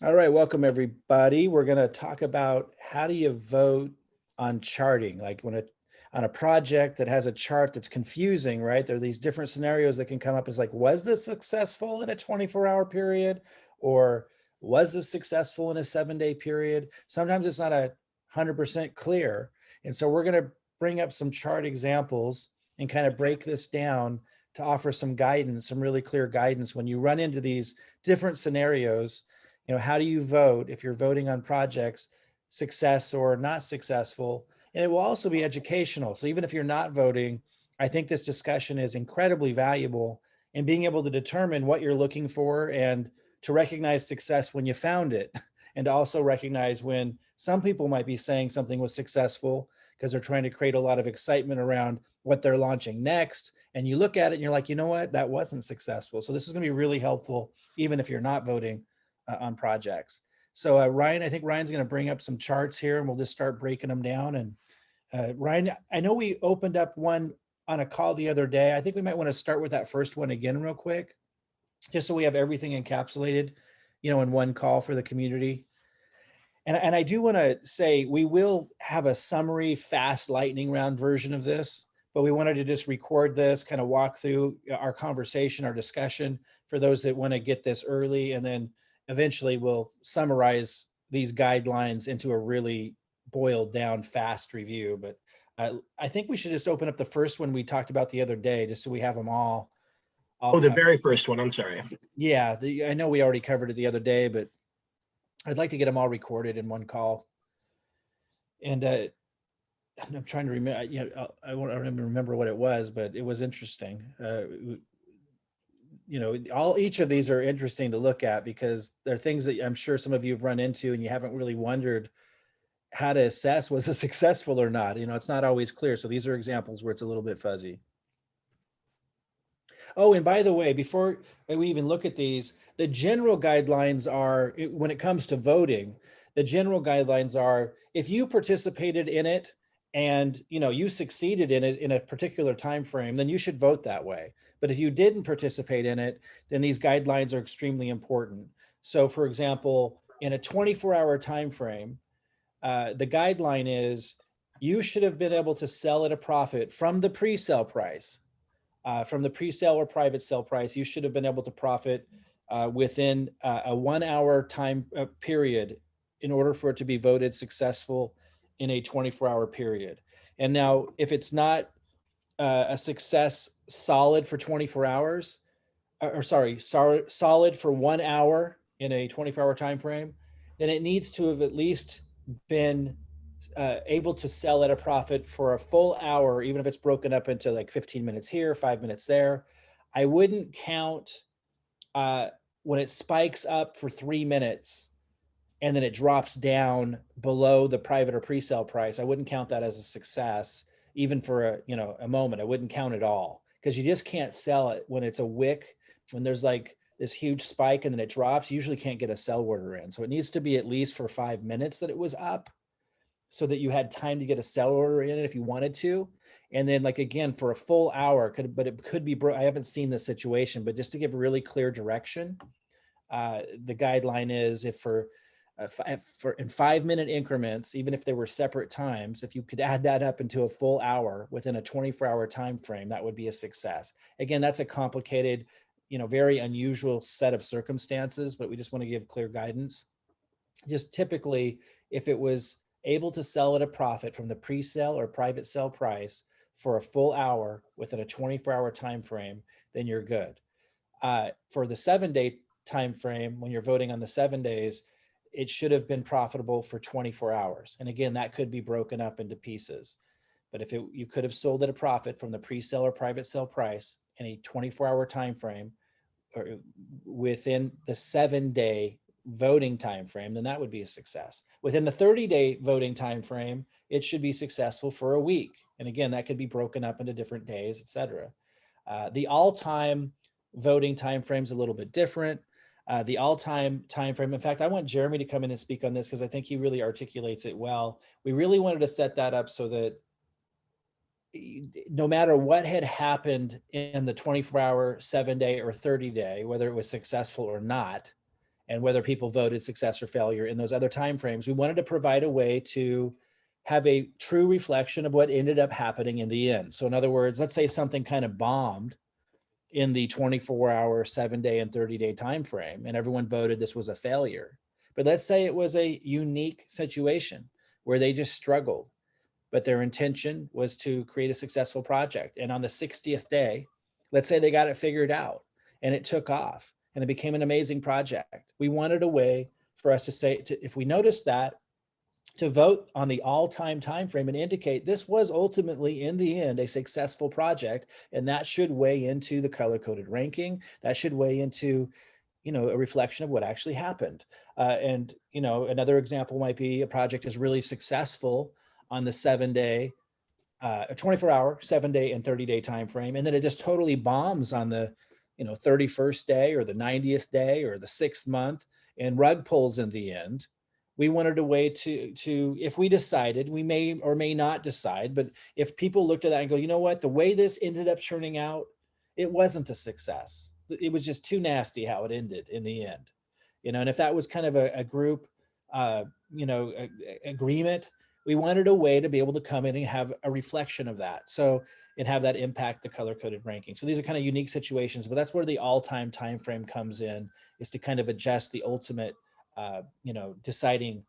All right, welcome everybody. We're going to talk about how do you vote on charting, like on a project that has a chart that's confusing, right? There are these different scenarios that can come up. It's like, was this successful in a 24-hour period, or was this successful in a 7-day period? Sometimes it's not 100% clear, and so we're going to bring up some chart examples and kind of break this down to offer some guidance, some really clear guidance when you run into these different scenarios. How do you vote if you're voting on projects, success or not successful? And it will also be educational. So even if you're not voting, I think this discussion is incredibly valuable in being able to determine what you're looking for and to recognize success when you found it. And to also recognize when some people might be saying something was successful because they're trying to create a lot of excitement around what they're launching next. And you look at it and you're like, you know what, that wasn't successful. So this is going to be really helpful, even if you're not voting on projects. So Ryan, I think Ryan's going to bring up some charts here, and we'll just start breaking them down. And Ryan, I know we opened up one on a call the other day. I think we might want to start with that first one again real quick, just so we have everything encapsulated, in one call for the community. And I do want to say we will have a summary, fast lightning round version of this, but we wanted to just record this, kind of walk through our conversation, our discussion for those that want to get this early. And then eventually we'll summarize these guidelines into a really boiled down, fast review. But I think we should just open up the first one we talked about the other day, just so we have them all Oh, the covered. very first one. I'm sorry. Yeah, I know we already covered it the other day, but I'd like to get them all recorded in one call. And I'm trying to remember. I don't remember what it was, but it was interesting. Each of these are interesting to look at because they're things that I'm sure some of you have run into, and you haven't really wondered how to assess was it successful or not. It's not always clear. So these are examples where it's a little bit fuzzy. Oh, and by the way, before we even look at these, the general guidelines are, when it comes to voting, the general guidelines are if you participated in it and you succeeded in it in a particular time frame, then you should vote that way. But if you didn't participate in it, then these guidelines are extremely important. So, for example, in a 24-hour time frame, the guideline is you should have been able to sell at a profit from the pre-sale price. From the pre-sale or private sale price, you should have been able to profit within a 1 hour time period in order for it to be voted successful in a 24-hour period. And now, if it's not a success solid for 24 hours, solid for 1 hour in a 24-hour time frame, then it needs to have at least been able to sell at a profit for a full hour, even if it's broken up into like 15 minutes here, 5 minutes there. I wouldn't count when it spikes up for 3 minutes and then it drops down below the private or pre-sale price. I wouldn't count that as a success, even for a moment. I wouldn't count it all, because you just can't sell it when it's a wick, when there's like this huge spike and then it drops. You usually can't get a sell order in. So it needs to be at least for 5 minutes that it was up, so that you had time to get a sell order in it if you wanted to. And then, like, again, for a full hour, but it could be I haven't seen this situation, but just to give really clear direction, the guideline is if for in 5-minute increments, even if they were separate times, if you could add that up into a full hour within a 24-hour time frame, that would be a success. Again, that's a complicated, very unusual set of circumstances, but we just want to give clear guidance. Just typically, if it was able to sell at a profit from the pre-sale or private sale price for a full hour within a 24-hour time frame, then you're good. For the 7-day time frame, when you're voting on the 7 days, it should have been profitable for 24 hours. And again, that could be broken up into pieces. But if you could have sold at a profit from the pre-sale or private sale price in a 24-hour time frame, or within the 7-day voting time frame, then that would be a success. Within the 30-day voting time frame, it should be successful for a week. And again, that could be broken up into different days, et cetera. The all-time voting time frame is a little bit different. The all-time time frame, in fact, I want Jeremy to come in and speak on this because I think he really articulates it well. We really wanted to set that up so that no matter what had happened in the 24-hour, 7-day, or 30-day, whether it was successful or not, and whether people voted success or failure in those other timeframes. We wanted to provide a way to have a true reflection of what ended up happening in the end. So in other words, let's say something kind of bombed in the 24-hour, 7-day, and 30-day time frame, and everyone voted this was a failure. But let's say it was a unique situation where they just struggled, but their intention was to create a successful project. And on the 60th day, let's say they got it figured out and it took off and it became an amazing project. We wanted a way for us to say, if we noticed that, to vote on the all-time time frame and indicate this was ultimately in the end a successful project, and that should weigh into the color-coded ranking. That should weigh into, a reflection of what actually happened. And another example might be a project is really successful on the 7-day, 24-hour, 7-day, and 30-day time frame, and then it just totally bombs on the 31st day or the 90th day or the 6th month, and rug pulls in the end. We wanted a way to if we decided, we may or may not decide, but if people looked at that and go, you know what, the way this ended up turning out, it wasn't a success. It was just too nasty how it ended in the end. And if that was kind of a group, agreement, we wanted a way to be able to come in and have a reflection of that. So, and have that impact the color-coded ranking. So these are kind of unique situations, but that's where the all-time time frame comes in, is to kind of adjust the ultimate deciding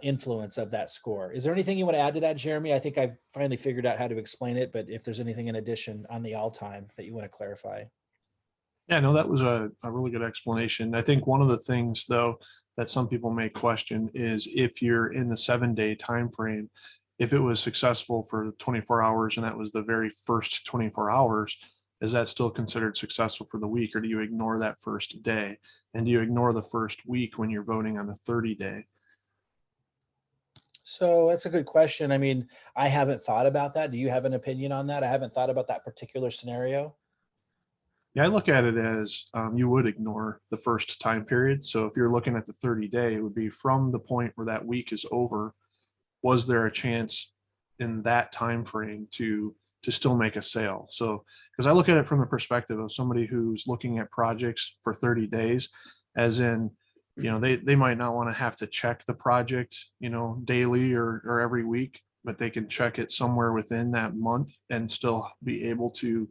influence of that score. Is there anything you want to add to that, Jeremy? I think I've finally figured out how to explain it, but if there's anything in addition on the all time that you want to clarify. Yeah, no, that was a really good explanation. I think one of the things, though, that some people may question is if you're in the 7-day time frame, if it was successful for 24 hours and that was the very first 24 hours, is that still considered successful for the week, or do you ignore that first day? And do you ignore the first week when you're voting on the 30-day? So that's a good question. I mean, I haven't thought about that. Do you have an opinion on that? I haven't thought about that particular scenario. Yeah, I look at it as you would ignore the first time period. So if you're looking at the 30-day, it would be from the point where that week is over. Was there a chance in that time frame to still make a sale? So, because I look at it from the perspective of somebody who's looking at projects for 30 days, as in, they might not want to have to check the project, daily or every week, but they can check it somewhere within that month and still be able to,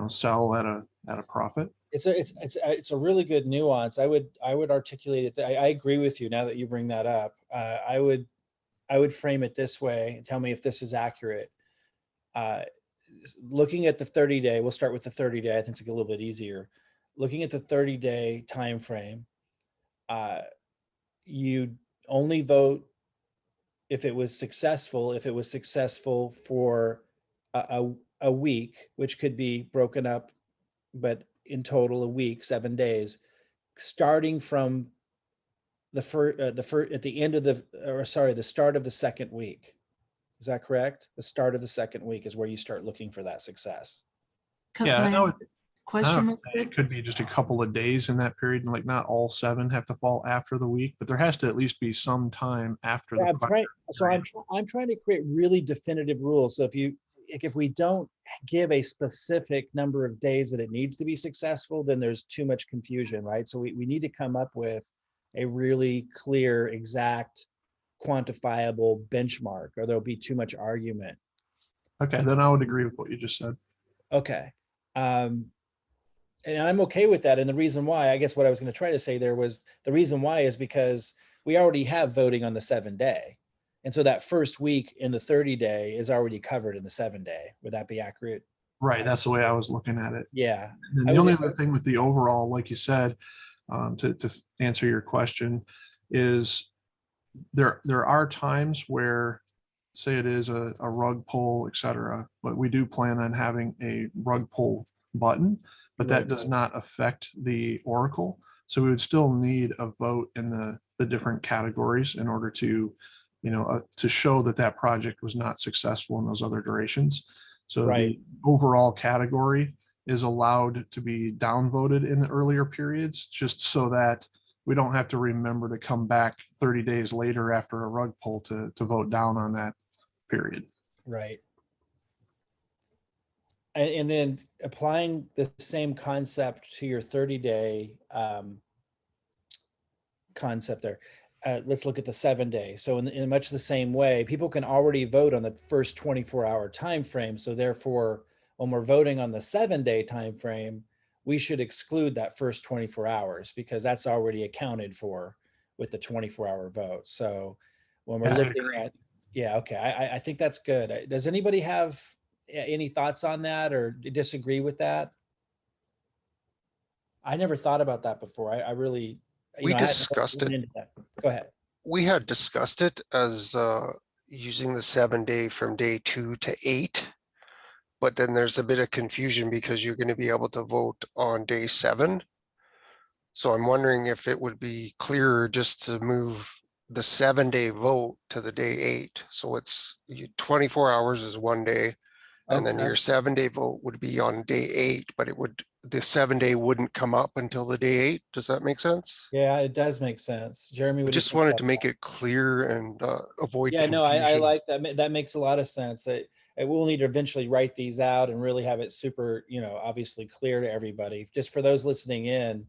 sell at a profit. It's a really good nuance. I would articulate it. I agree with you now that you bring that up. I would frame it this way and tell me if this is accurate. Looking at the 30-day, we'll start with the 30-day. I think it's a little bit easier. Looking at the 30-day time frame, you only vote if it was successful. If it was successful for a week, which could be broken up, but in total a week, 7 days, starting from the start of the second week. Is that correct? The start of the second week is where you start looking for that success. Yeah, Can I ask a I question? would say it could be just a couple of days in that period, and like not all 7 have to fall after the week, but there has to at least be some time after the I'm trying to create really definitive rules. So if we don't give a specific number of days that it needs to be successful, then there's too much confusion, right? So we need to come up with a really clear, exact, quantifiable benchmark, or there'll be too much argument. Okay, then I would agree with what you just said. Okay. And I'm okay with that. And the reason why, I guess what I was going to try to say there was, the reason why is because we already have voting on the 7-day. And so that first week in the 30-day is already covered in the 7-day. Would that be accurate? Right, that's the way I was looking at it. Yeah. And the only other thing with the overall, like you said, to answer your question, is there are times where, say it is a rug pull, et cetera, but we do plan on having a rug pull button, but that does not affect the Oracle. So we would still need a vote in the different categories in order to, to show that that project was not successful in those other durations. So the overall category is allowed to be downvoted in the earlier periods, just so that we don't have to remember to come back 30 days later after a rug pull to vote down on that period. Right. And then applying the same concept to your 30-day concept there. Let's look at the 7-day. So in much the same way, people can already vote on the first 24-hour time frame. So therefore, when we're voting on the 7-day time frame, we should exclude that first 24 hours because that's already accounted for with the 24-hour vote. So when we're looking at, yeah, okay, I think that's good. Does anybody have any thoughts on that or disagree with that? I never thought about that before. I really, We I hadn't discussed went it. into that. Go ahead. We had discussed it as using the 7-day from day 2 to 8. But then there's a bit of confusion because you're going to be able to vote on day 7. So I'm wondering if it would be clearer just to move the 7-day vote to the day 8. So it's 24 hours is one day. And then Okay. your 7-day vote would be on day 8, but the 7-day wouldn't come up until the day 8. Does that make sense? Yeah, it does make sense. Jeremy, I what do you just think wanted about to make it clear and avoid Yeah, no, I confusion. like that. That makes a lot of sense. We'll need to eventually write these out and really have it super, obviously clear to everybody. Just for those listening in,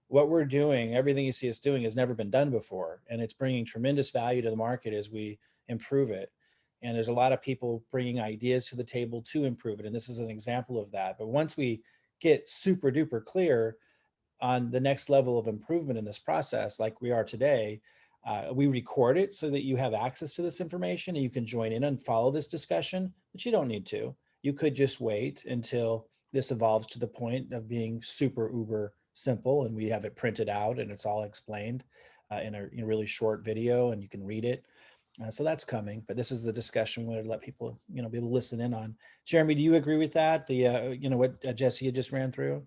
what we're doing, everything you see us doing has never been done before. And it's bringing tremendous value to the market as we improve it. And there's a lot of people bringing ideas to the table to improve it. And this is an example of that. But once we get super duper clear on the next level of improvement in this process, like we are today, we record it so that you have access to this information and you can join in and follow this discussion, but you don't need to. You could just wait until this evolves to the point of being super uber simple and we have it printed out and it's all explained in a really short video and you can read it. So that's coming, but this is the discussion we wanted to let people, be able to listen in on. Jeremy, do you agree with that? What Jesse had just ran through?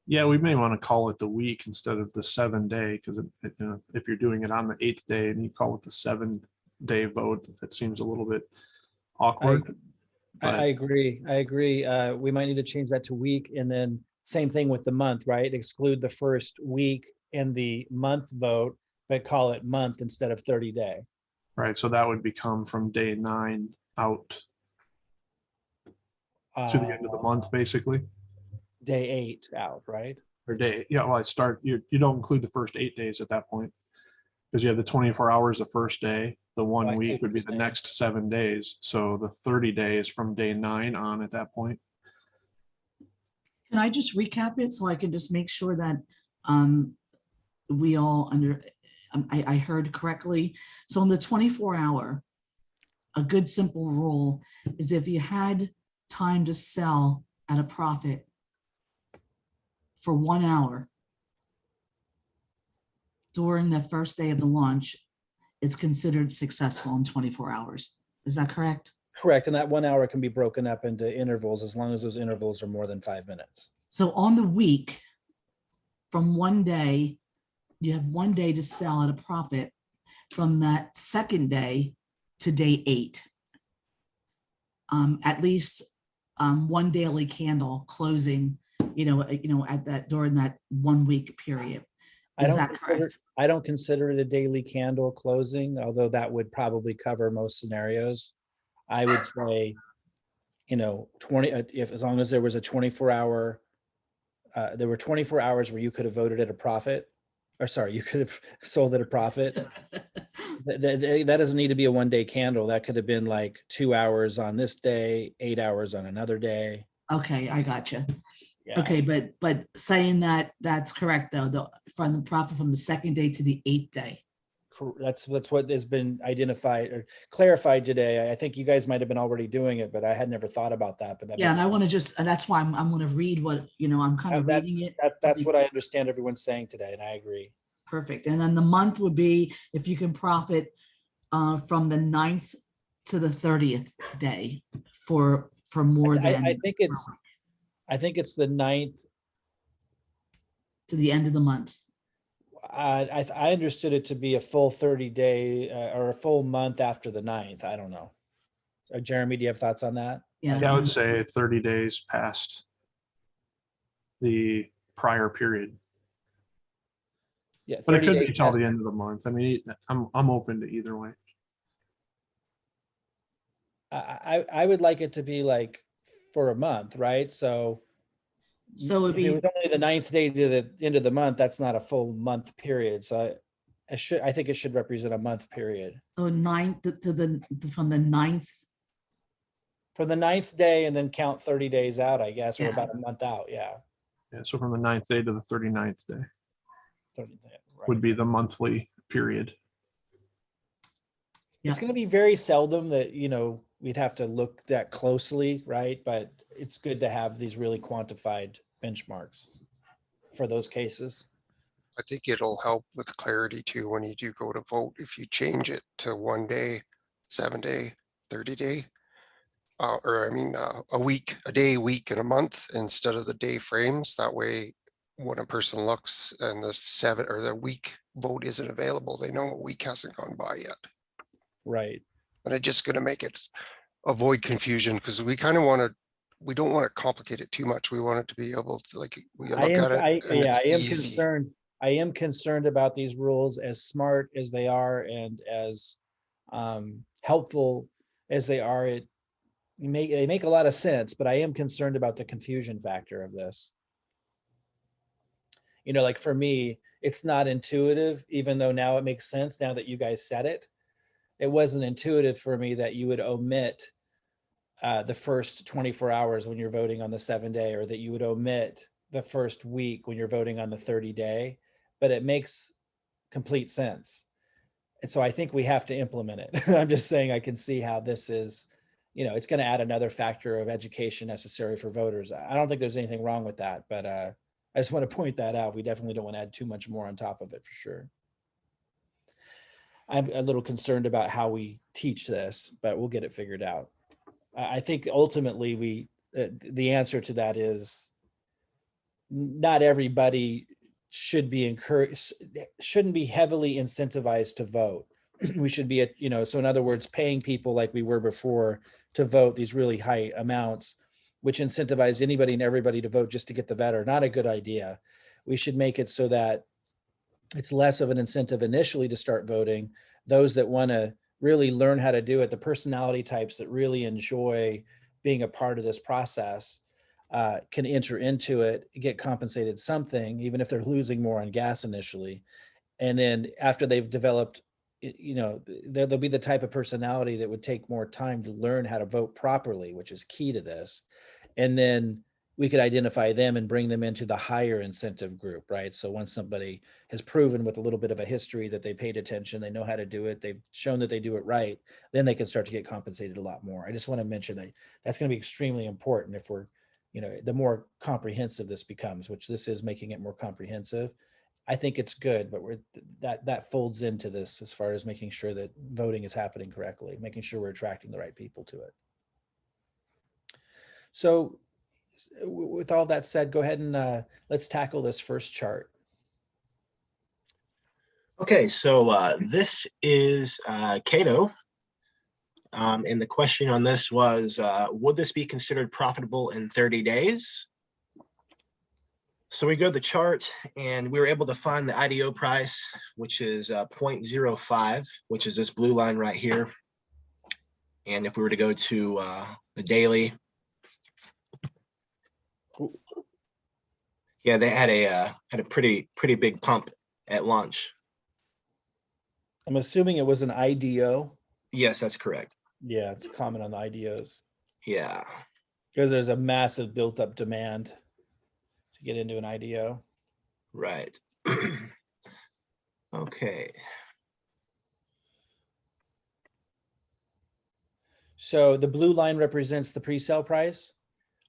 Yeah, we may want to call it the week instead of the 7-day, because if you're doing it on the 8th day and you call it the 7-day vote, that seems a little bit awkward. I agree. We might need to change that to week, and then same thing with the month, right? Exclude the first week and the month vote, but call it month instead of 30-day. Right, so that would become from day 9 out to the end of the month, basically. Day 8 out, right? Or day, yeah, well, you don't include the first 8 days at that point, because you have the 24 hours the first day, the 1 week would be the next 7 days. So the 30 days from day 9 on at that point. Can I just recap it so I can just make sure that we all I heard correctly? So in the 24-hour, a good simple rule is if you had time to sell at a profit for 1 hour during the first day of the launch, it's considered successful in 24 hours. Is that correct? Correct. And that 1 hour can be broken up into intervals as long as those intervals are more than 5 minutes. So on the week, from one day, you have 1 day to sell at a profit. From that second day to day 8, at least one daily candle closing, at that during that 1 week period. Is that correct? I don't consider it a daily candle closing, although that would probably cover most scenarios. I would say, 20, as long as there was a 24-hour, there were 24 hours where you could have voted at a profit, or sorry, you could have sold at a profit. That doesn't need to be a 1-day candle. That could have been like 2 hours on this day, 8 hours on another day. Okay, I gotcha. Yeah. Okay, but saying that's correct though, from the profit from the second day to the 8th day. That's what has been identified or clarified today. I think you guys might have been already doing it, but I had never thought about that. But yeah, and I want to that's why I'm going to read what I'm kind of reading it. That's what I understand everyone's saying today, and I agree. Perfect. And then the month would be if you can profit from the 9th to the 30th day for more than. I think it's the 9th to the end of the month. I understood it to be a full 30-day or a full month after the 9th. I don't know. Jeremy, do you have thoughts on that? Yeah, I would say 30 days past the prior period. Yeah, but it could be till the end of the month. I mean, I'm open to either way. I would like it to be like for a month, right? So So it'd If it be, was only the 9th day to the end of the month, that's not a full month period. So I think it should represent a month period. so from the 9th, From the 9th day and then count 30 days out, I guess, or Yeah. about a month out. Yeah. Yeah, so from the 9th day to the 39th day 30, right. would be the monthly period. It's Yeah. going to be very seldom that, we'd have to look that closely, right? But it's good to have these really quantified benchmarks for those cases. I think it'll help with clarity too, when you do go to vote, if you change it to 1 day, 7 day, 30 day. A week, a day, week, and a month instead of the day frames. That way, when a person looks and the 7 or the week vote isn't available, they know a week hasn't gone by yet. Right. And it's just gonna make it avoid confusion, because we kind of want to, we don't want to complicate it too much. We want it to be able to, like, we look at it and it's I am easy. concerned. I am concerned about these rules, as smart as they are and as helpful as they are. They make a lot of sense, but I am concerned about the confusion factor of this. Like for me, it's not intuitive, even though now it makes sense now that you guys said it. It wasn't intuitive for me that you would omit the first 24 hours when you're voting on the 7-day, or that you would omit the first week when you're voting on the 30-day, but it makes complete sense. And so I think we have to implement it. I'm just saying, I can see how this is, it's going to add another factor of education necessary for voters. I don't think there's anything wrong with that, but I just want to point that out. We definitely don't want to add too much more on top of it, for sure. I'm a little concerned about how we teach this, but we'll get it figured out. I think ultimately the answer to that is not everybody should be encouraged, shouldn't be heavily incentivized to vote. We should be so in other words, paying people like we were before to vote these really high amounts, which incentivize anybody and everybody to vote just to get the better. Not a good idea. We should make it so that it's less of an incentive initially to start voting. Those that want to really learn how to do it, the personality types that really enjoy being a part of this process, can enter into it, get compensated something, even if they're losing more on gas initially. And then after they've developed, there'll be the type of personality that would take more time to learn how to vote properly, which is key to this. And then we could identify them and bring them into the higher incentive group, right? So once somebody has proven with a little bit of a history that they paid attention, they know how to do it, they've shown that they do it right, then they can start to get compensated a lot more. I just want to mention that that's going to be extremely important if we're, the more comprehensive this becomes, which this is making it more comprehensive. I think it's good, but that folds into this as far as making sure that voting is happening correctly, making sure we're attracting the right people to it. So with all that said, go ahead and let's tackle this first chart. Okay, so this is Cato. And the question on this was, would this be considered profitable in 30 days? So we go to the chart and we were able to find the IDO price, which is 0.05, which is this blue line right here. And if we were to go to the daily, yeah, they had a pretty big pump at launch. I'm assuming it was an IDO. Yes, that's correct. Yeah, it's common on the IDOs. Yeah. Because there's a massive built up demand to get into an IDO. Right. Okay. So the blue line represents the pre-sale price?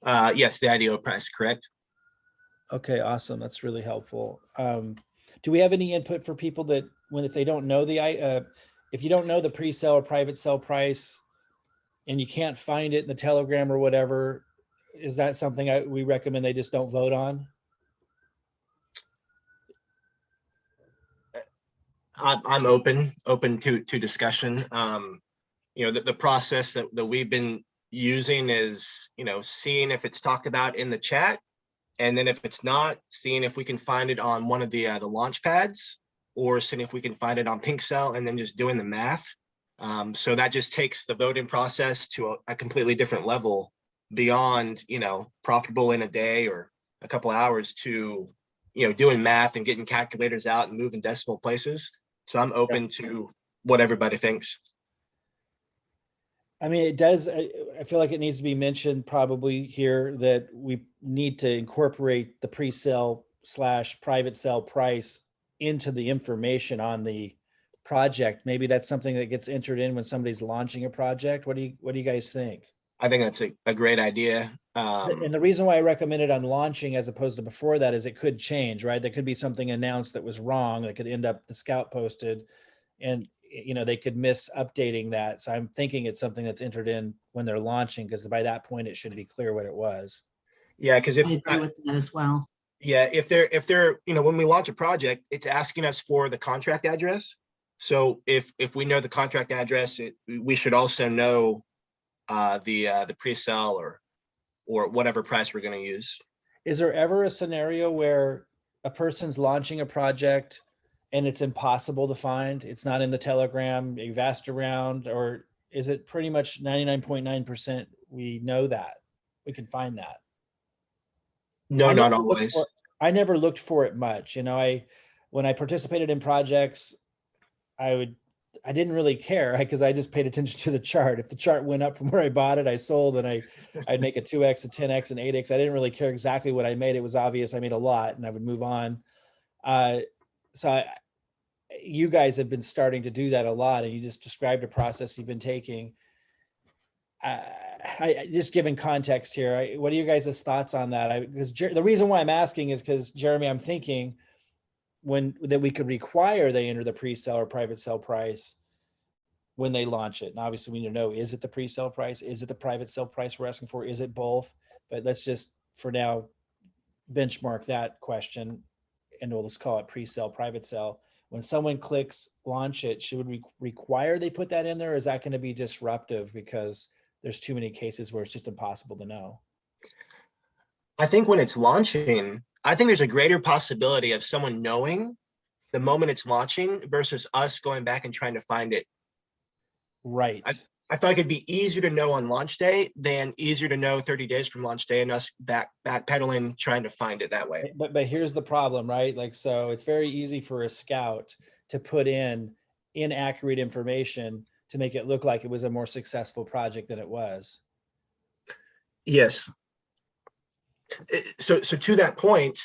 Yes, the IDO price, correct. Okay, awesome. That's really helpful. Do we have any input for people that if they don't know if you don't know the pre-sale or private sale price and you can't find it in the Telegram or whatever, is that something we recommend they just don't vote on? I'm open to discussion. The process that we've been using is, seeing if it's talked about in the chat, and then if it's not, seeing if we can find it on one of the launch pads, or seeing if we can find it on PinkCell, and then just doing the math. So that just takes the voting process to a completely different level beyond, profitable in a day or a couple hours to, doing math and getting calculators out and moving decimal places. So I'm open to what everybody thinks. I mean, it does, I feel like it needs to be mentioned probably here that we need to incorporate the pre-sale / private sale price into the information on the project. Maybe that's something that gets entered in when somebody's launching a project. What do you guys think? I think that's a great idea. And the reason why I recommend it on launching as opposed to before that is it could change, right? There could be something announced that was wrong that could end up the scout posted, and they could miss updating that. So I'm thinking it's something that's entered in when they're launching, because by that point it should be clear what it was. Yeah, because I agree with that as well. yeah, if they're when we launch a project, it's asking us for the contract address. So if we know the contract address, we should also know the pre-sale or whatever price we're going to use. Is there ever a scenario where a person's launching a project and it's impossible to find? It's not in the Telegram, you've asked around, or is it pretty much 99.9% we know that we can find that? No, not always. I never looked for it much. When I participated in projects, I didn't really care because I just paid attention to the chart. If the chart went up from where I bought it, I sold, and I'd make a 2x, a 10x, an 8x. I didn't really care exactly what I made. It was obvious I made a lot, and I would move on. You guys have been starting to do that a lot, and you just described a process you've been taking. I just giving context here. What are you guys' thoughts on that? Because the reason why I'm asking is because, Jeremy, I'm thinking that we could require they enter the pre-sale or private sale price when they launch it. And obviously we need to know, is it the pre-sale price? Is it the private sale price we're asking for? Is it both? But let's just, for now, benchmark that question, and let's call it pre-sale, private sale. When someone clicks launch it, should we require they put that in there? Or is that going to be disruptive because there's too many cases where it's just impossible to know? I think when it's launching, I think there's a greater possibility of someone knowing the moment it's launching versus us going back and trying to find it. Right. I feel like it'd be easier to know on launch day than easier to know 30 days from launch day and us backpedaling trying to find it that way. But here's the problem, right? So it's very easy for a scout to put in inaccurate information to make it look like it was a more successful project than it was. Yes. So to that point,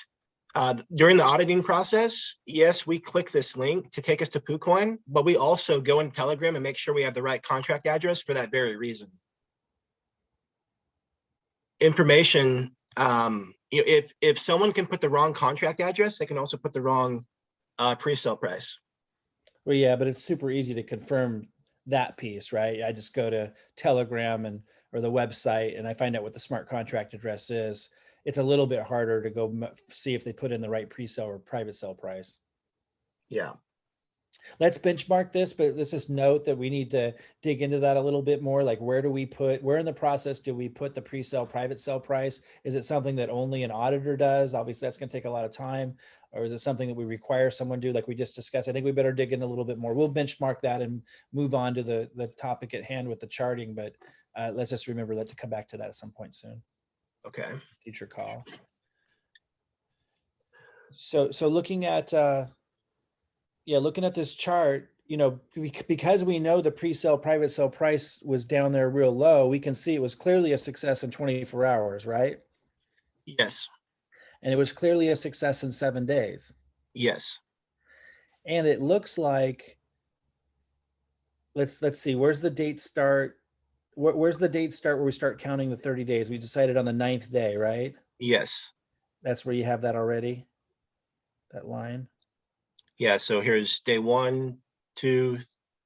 during the auditing process, yes, we click this link to take us to PooCoin, but we also go in Telegram and make sure we have the right contract address for that very reason. Information, if someone can put the wrong contract address, they can also put the wrong pre-sale price. Well, yeah, but it's super easy to confirm that piece, right? I just go to Telegram or the website and I find out what the smart contract address is. It's a little bit harder to go see if they put in the right pre-sale or private sale price. Yeah. Let's benchmark this, but let's just note that we need to dig into that a little bit more. Like, where in the process do we put the pre-sale, private sale price? Is it something that only an auditor does? Obviously, that's going to take a lot of time. Or is it something that we require someone to do, like we just discussed? I think we better dig in a little bit more. We'll benchmark that and move on to the topic at hand with the charting. But let's just remember that to come back to that at some point soon. Okay. Future call. So looking at looking at this chart, because we know the pre-sale, private sale price was down there real low, we can see it was clearly a success in 24 hours, right? Yes. And it was clearly a success in 7 days. Yes. And it looks like, let's see, where's the date start? Where's the date start where we start counting the 30 days? We decided on the 9th day, right? Yes. That's where you have that already, that line. Yeah, so here's day 1, 2,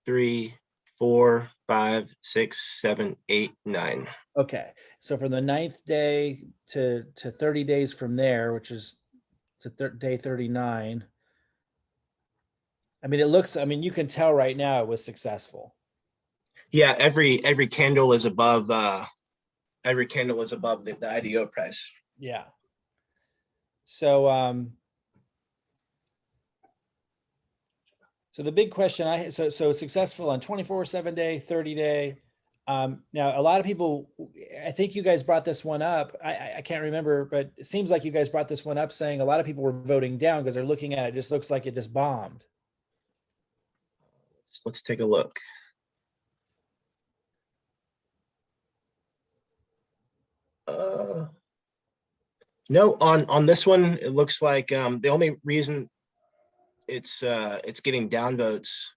3, 4, 5, 6, 7, 8, 9. Okay, so from the 9th day to 30 days from there, which is to day 39. I mean, you can tell right now it was successful. Yeah, every candle is above the IDO price. Yeah. So so the big question so successful on 24/7 day, 30 day, Now, a lot of people, I think you guys brought this one up. I can't remember, but it seems like you guys brought this one up saying a lot of people were voting down because they're looking at it. It just looks like it just bombed. Let's take a look. No, on this one, it looks like the only reason it's getting downvotes.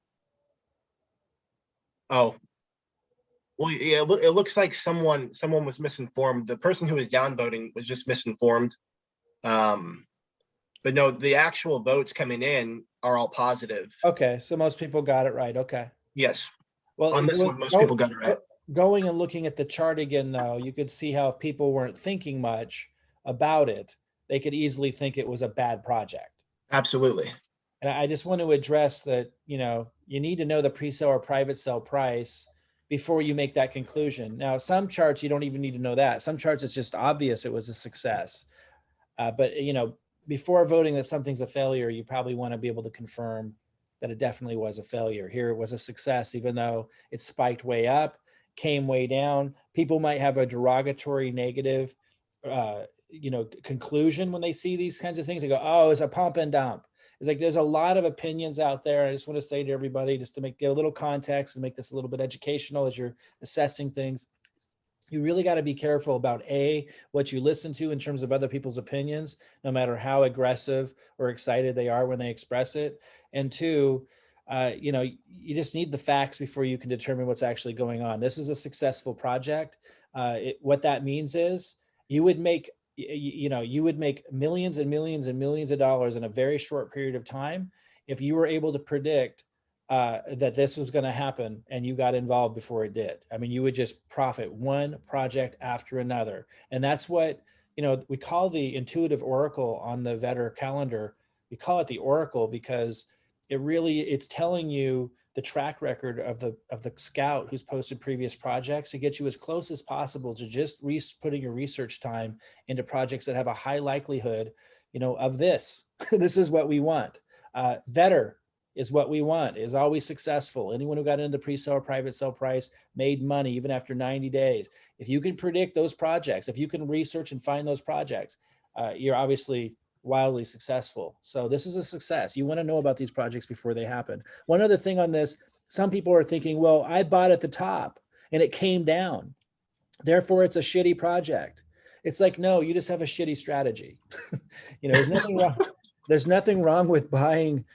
Oh, well, yeah, it looks like someone was misinformed. The person who was downvoting was just misinformed. But no, the actual votes coming in are all positive. Okay, so most people got it right. Okay. Yes, Well, on this one, most people got it right. Going and looking at the chart again, though, you could see how if people weren't thinking much about it, they could easily think it was a bad project. Absolutely. And I just want to address that, you know, you need to know the pre-sale or private sale price before you make that conclusion. Now, some charts, you don't even need to know that. Some charts, it's just obvious it was a success. But, you know, before voting that something's a failure, you probably want to be able to confirm that it definitely was a failure. Here it was a success, even though it spiked way up, came way down. People might have a derogatory negative, you know, conclusion when they see these kinds of things. They go, oh, it's a pump and dump. It's like there's a lot of opinions out there. I just want to say to everybody, just to give a little context and make this a little bit educational as you're assessing things. You really got to be careful about what you listen to in terms of other people's opinions, no matter how aggressive or excited they are when they express it. And two, you know, you just need the facts before you can determine what's actually going on. This is a successful project. What that means is you would make, you know, you would make millions and millions and millions of dollars in a very short period of time if you were able to predict that this was going to happen and you got involved before it did. I mean, you would just profit one project after another. And that's what, you know, we call the intuitive oracle on the Vetter calendar. We call it the oracle because it's telling you the track record of the scout who's posted previous projects to get you as close as possible to just putting your research time into projects that have a high likelihood, you know, of this. This is what we want. Vetter is what we want, is always successful. Anyone who got into the pre-sale or private sale price made money even after 90 days. If you can predict those projects, if you can research and find those projects, you're obviously wildly successful. So this is a success. You want to know about these projects before they happen. One other thing on this, some people are thinking, well, I bought at the top and it came down. Therefore, it's a shitty project. It's like, no, you just have a shitty strategy. You know, there's nothing wrong. There's nothing wrong with buying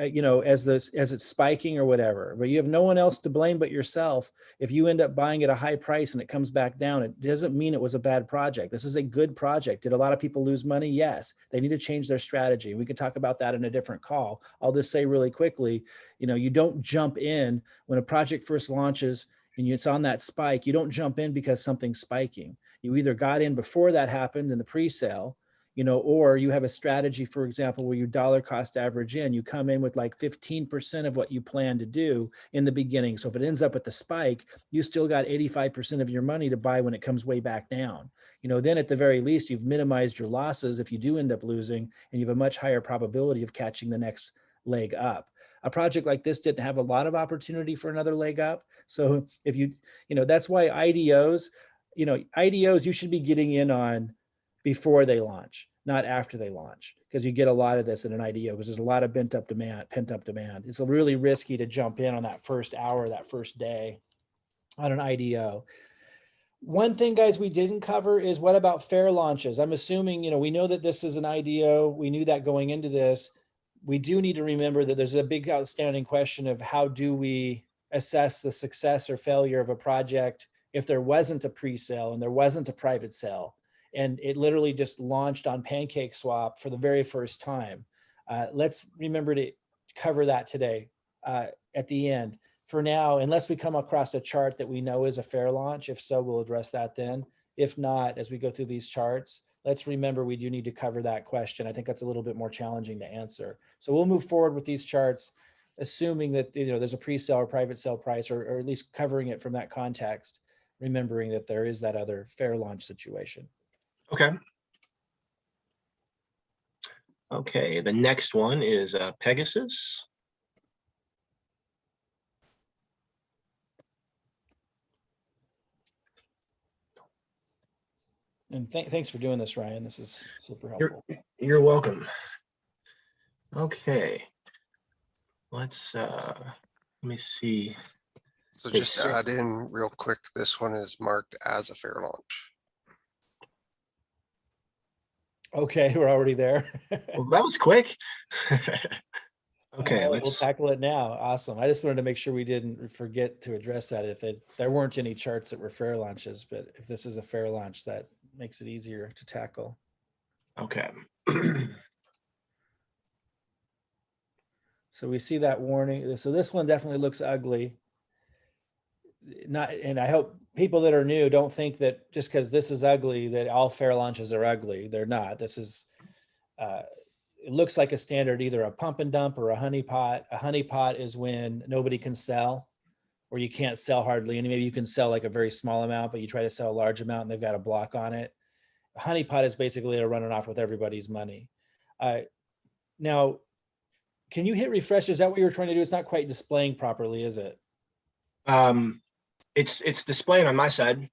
you know, as it's spiking or whatever, but you have no one else to blame but yourself. If you end up buying at a high price and it comes back down, it doesn't mean it was a bad project. This is a good project. Did a lot of people lose money? Yes. They need to change their strategy. We can talk about that in a different call. I'll just say really quickly, you know, you don't jump in when a project first launches and it's on that spike. You don't jump in because something's spiking. You either got in before that happened in the pre-sale, you know, or you have a strategy, for example, where you dollar cost average in, you come in with like 15% of what you plan to do in the beginning. So if it ends up at the spike, you still got 85% of your money to buy when it comes way back down. You know, then at the very least, you've minimized your losses if you do end up losing, and you have a much higher probability of catching the next leg up. A project like this didn't have a lot of opportunity for another leg up. So if you know, that's why IDOs, you know, IDOs you should be getting in on before they launch, not after they launch, because you get a lot of this in an IDO because there's a lot of pent up demand. It's really risky to jump in on that first hour, that first day on an IDO. One thing, guys, we didn't cover is what about fair launches? I'm assuming, you know, we know that this is an IDO. We knew that going into this. We do need to remember that there's a big outstanding question of how do we assess the success or failure of a project if there wasn't a pre-sale and there wasn't a private sale. And it literally just launched on Pancake Swap for the very first time. Let's remember to cover that today at the end. For now, unless we come across a chart that we know is a fair launch, if so, we'll address that then. If not, as we go through these charts, let's remember we do need to cover that question. I think that's a little bit more challenging to answer. So we'll move forward with these charts, assuming that, you know, there's a pre-sale or private sale price, or at least covering it from that context, remembering that there is that other fair launch situation. Okay. Okay, the next one is Pegasus. And thanks for doing this, Ryan. This is super helpful. You're welcome. Okay. Let's let me see. So Page just to 6. add in real quick, this one is marked as a fair launch. Okay, we're already there. Well, that was quick. Okay, All right, we'll let's. tackle it now. Awesome. I just wanted to make sure we didn't forget to address that. If there weren't any charts that were fair launches, but if this is a fair launch, that makes it easier to tackle. Okay. So we see that warning. So this one definitely looks ugly. And I hope people that are new don't think that just because this is ugly, that all fair launches are ugly. They're not. This is, it looks like a standard, either a pump and dump or a honeypot. A honeypot is when nobody can sell, or you can't sell hardly any. Maybe you can sell like a very small amount, but you try to sell a large amount and they've got a block on it. A honeypot is basically a running off with everybody's money. Now, can you hit refresh? Is that what you were trying to do? It's not quite displaying properly, is it? It's displaying on my side.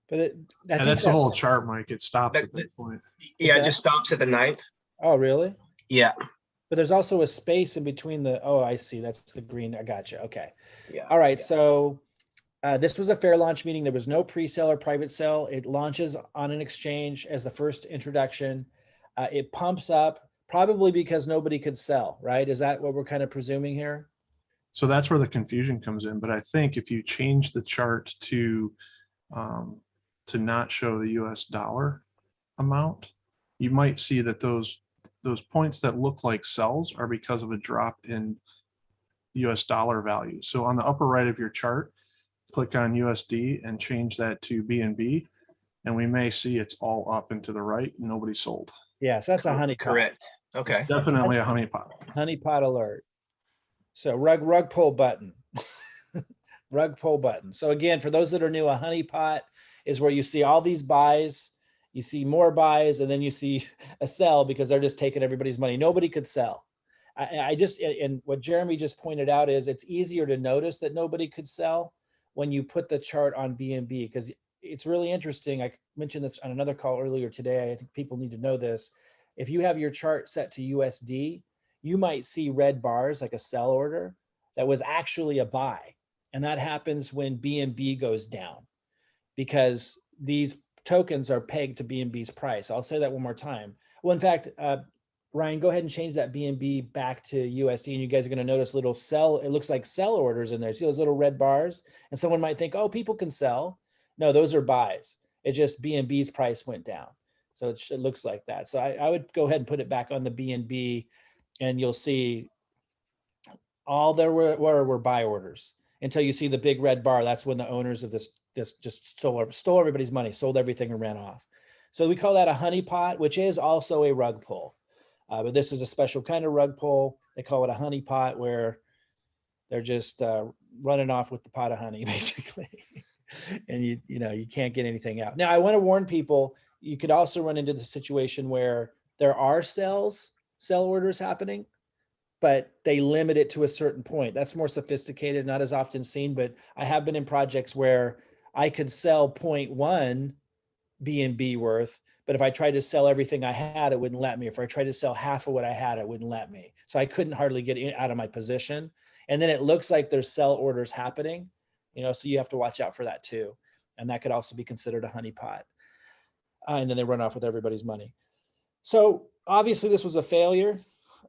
But I think that's the whole chart, Mike. It stops at this point. Yeah, Okay. it just stops at the 9th. Oh, really? Yeah. But there's also a space in between the, oh, I see. That's the green. I got you. Okay. Yeah. All right. So this was a fair launch meeting. There was no pre-sale or private sale. It launches on an exchange as the first introduction. It pumps up probably because nobody could sell, right? Is that what we're kind of presuming here? So that's where the confusion comes in. But I think if you change the chart to not show the US dollar amount, you might see that those points that look like sells are because of a drop in US dollar value. So on the upper right of your chart, click on USD and change that to BNB, and we may see it's all up and to the right. Nobody sold. Yeah, so that's a honeypot. Correct. Okay. It's definitely a honeypot. Honeypot alert. So rug pull button. Rug pull button. So again, for those that are new, a honeypot is where you see all these buys, you see more buys, and then you see a sell because they're just taking everybody's money. Nobody could sell. And what Jeremy just pointed out is it's easier to notice that nobody could sell when you put the chart on BNB, because it's really interesting. I mentioned this on another call earlier today. I think people need to know this. If you have your chart set to USD, you might see red bars like a sell order that was actually a buy. And that happens when BNB goes down because these tokens are pegged to BNB's price. I'll say that one more time. Well, in fact, Ryan, go ahead and change that BNB back to USD, and you guys are going to notice little sell. It looks like sell orders in there. See those little red bars? And someone might think, oh, people can sell. No, those are buys. It's just BNB's price went down. So it looks like that. So I would go ahead and put it back on the BNB, and you'll see all there were buy orders until you see the big red bar. That's when the owners of this just stole everybody's money, sold everything and ran off. So we call that a honeypot, which is also a rug pull. But this is a special kind of rug pull. They call it a honeypot, where they're just running off with the pot of honey, basically. And you can't get anything out. Now, I want to warn people, you could also run into the situation where there are sell orders happening, but they limit it to a certain point. That's more sophisticated, not as often seen, but I have been in projects where I could sell 0.1 BNB worth, but if I tried to sell everything I had, it wouldn't let me. If I tried to sell half of what I had, it wouldn't let me. So I couldn't hardly get out of my position. And then it looks like there's sell orders happening, so you have to watch out for that too. And that could also be considered a honeypot. And then they run off with everybody's money. So obviously this was a failure.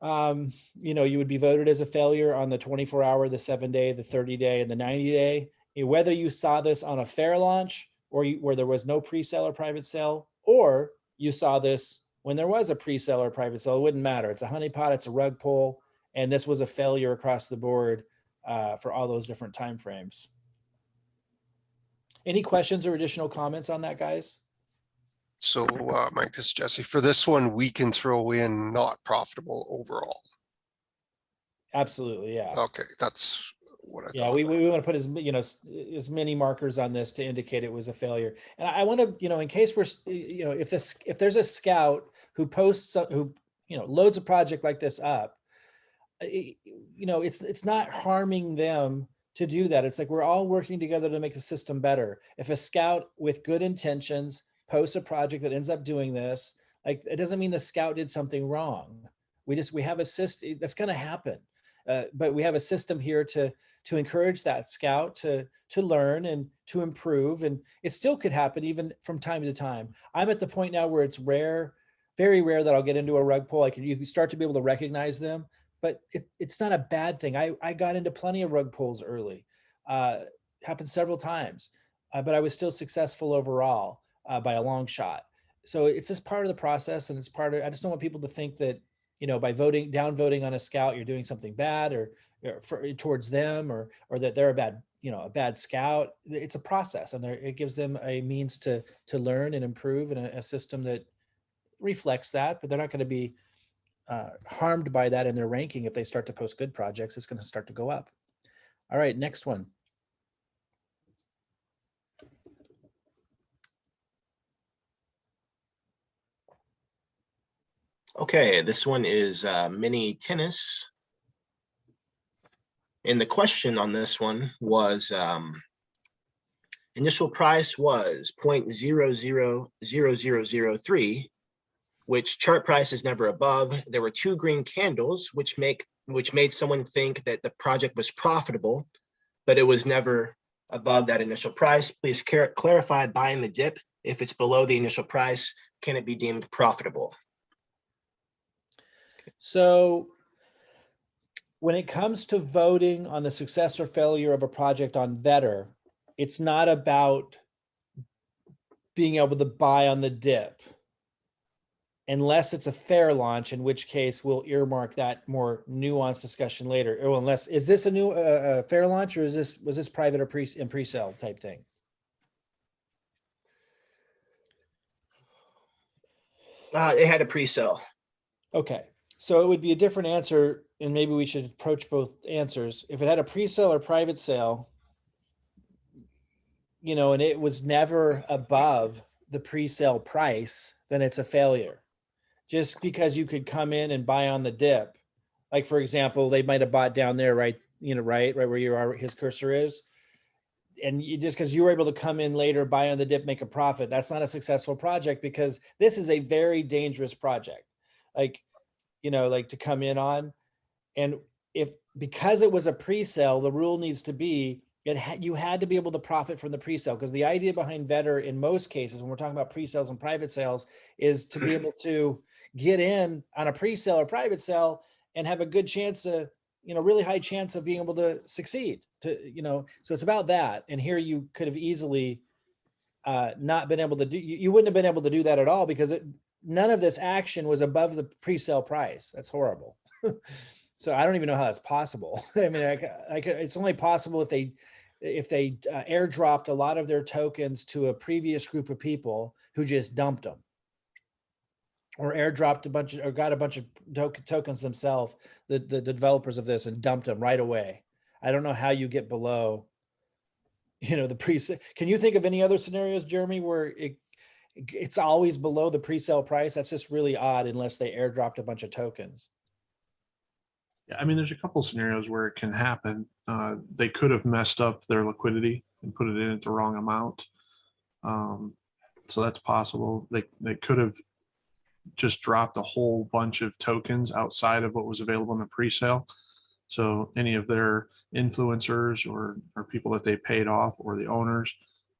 You would be voted as a failure on the 24-hour, the 7-day, the 30-day, and the 90-day. Whether you saw this on a fair launch or where there was no pre-sale or private sale, or you saw this when there was a pre-sale or private sale, it wouldn't matter. It's a honeypot, it's a rug pull, and this was a failure across the board for all those different timeframes. Any questions or additional comments on that, guys? So Mike, this is Jesse. For this one, we can throw in not profitable overall. Absolutely, yeah. Okay, that's what I Yeah, thought. we want to put as many markers on this to indicate it was a failure. And I want to, in case we're, if there's a scout who posts, loads a project like this up, it's not harming them to do that. It's like we're all working together to make the system better. If a scout with good intentions posts a project that ends up doing this, like it doesn't mean the scout did something wrong. We have a system that's going to happen, but we have a system here to encourage that scout to learn and to improve, and it still could happen even from time to time. I'm at the point now where it's rare, very rare, that I'll get into a rug pull. You can start to be able to recognize them, but it's not a bad thing. I got into plenty of rug pulls early, happened several times, but I was still successful overall by a long shot. So it's just part of the process, and it's part of. I just don't want people to think that, you know, by down voting on a scout, you're doing something bad or towards them, or that they're a bad scout. It's a process, and it gives them a means to learn and improve in a system that reflects that, but they're not going to be harmed by that in their ranking. If they start to post good projects, it's going to start to go up. All right, next one. Okay, this one is mini tennis. And the question on this one was initial price was 0.000003, which chart price is never above. There were 2 green candles, which made someone think that the project was profitable, but it was never above that initial price. Please clarify buying the dip. If it's below the initial price, can it be deemed profitable? So when it comes to voting on the success or failure of a project on Vetter, it's not about being able to buy on the dip, unless it's a fair launch, in which case we'll earmark that more nuanced discussion later. Or unless, is this a new fair launch, or was this private or pre-sale type thing? It had a pre-sale. Okay, so it would be a different answer, and maybe we should approach both answers. If it had a pre-sale or private sale, you know, and it was never above the pre-sale price, then it's a failure. Just because you could come in and buy on the dip, like for example, they might have bought down there, right? You know, right where his cursor is, and just because you were able to come in later, buy on the dip, make a profit, that's not a successful project, because this is a very dangerous project. Like, you know, like to come in on, and because it was a pre-sale, the rule needs to be you had to be able to profit from the pre-sale, because the idea behind Vetter in most cases, when we're talking about pre-sales and private sales, is to be able to get in on a pre-sale or private sale and have a good chance of, you know, really high chance of being able to succeed. So it's about that. And here you could have easily not been able to do. You wouldn't have been able to do that at all, because none of this action was above the pre-sale price. That's horrible. So I don't even know how that's possible. I mean, it's only possible if they airdropped a lot of their tokens to a previous group of people who just dumped them, or airdropped got a bunch of tokens themselves, the developers of this, and dumped them right away. I don't know how you get below, you know, the pre-sale. Can you think of any other scenarios, Jeremy, where it's always below the pre-sale price? That's just really odd, unless they airdropped a bunch of tokens. Yeah, I mean, there's a couple scenarios where it can happen. They could have messed up their liquidity and put it in at the wrong amount. So that's possible. They could have just dropped a whole bunch of tokens outside of what was available in the pre-sale. So any of their influencers or people that they paid off, or the owners,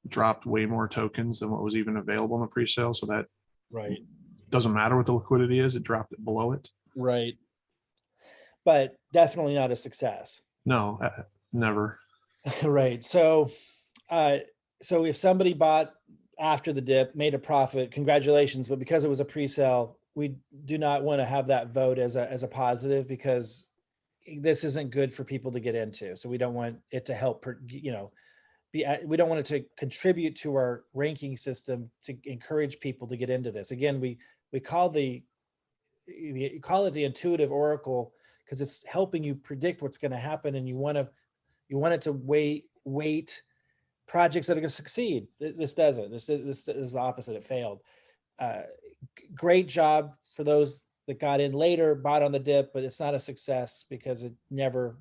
dropped way more tokens than what was even available in the pre-sale. So that Right. doesn't matter what the liquidity is, it dropped it below it. Right. But definitely not a success. No, never. Right. So if somebody bought after the dip, made a profit, congratulations. But because it was a pre-sale, we do not want to have that vote as a positive, because this isn't good for people to get into. So we don't want it to help, we don't want it to contribute to our ranking system to encourage people to get into this. Again, we call it the intuitive oracle, because it's helping you predict what's going to happen, and you want it to weight projects that are going to succeed. This doesn't. This is the opposite. It failed. Great job for those that got in later, bought on the dip, but it's not a success because it never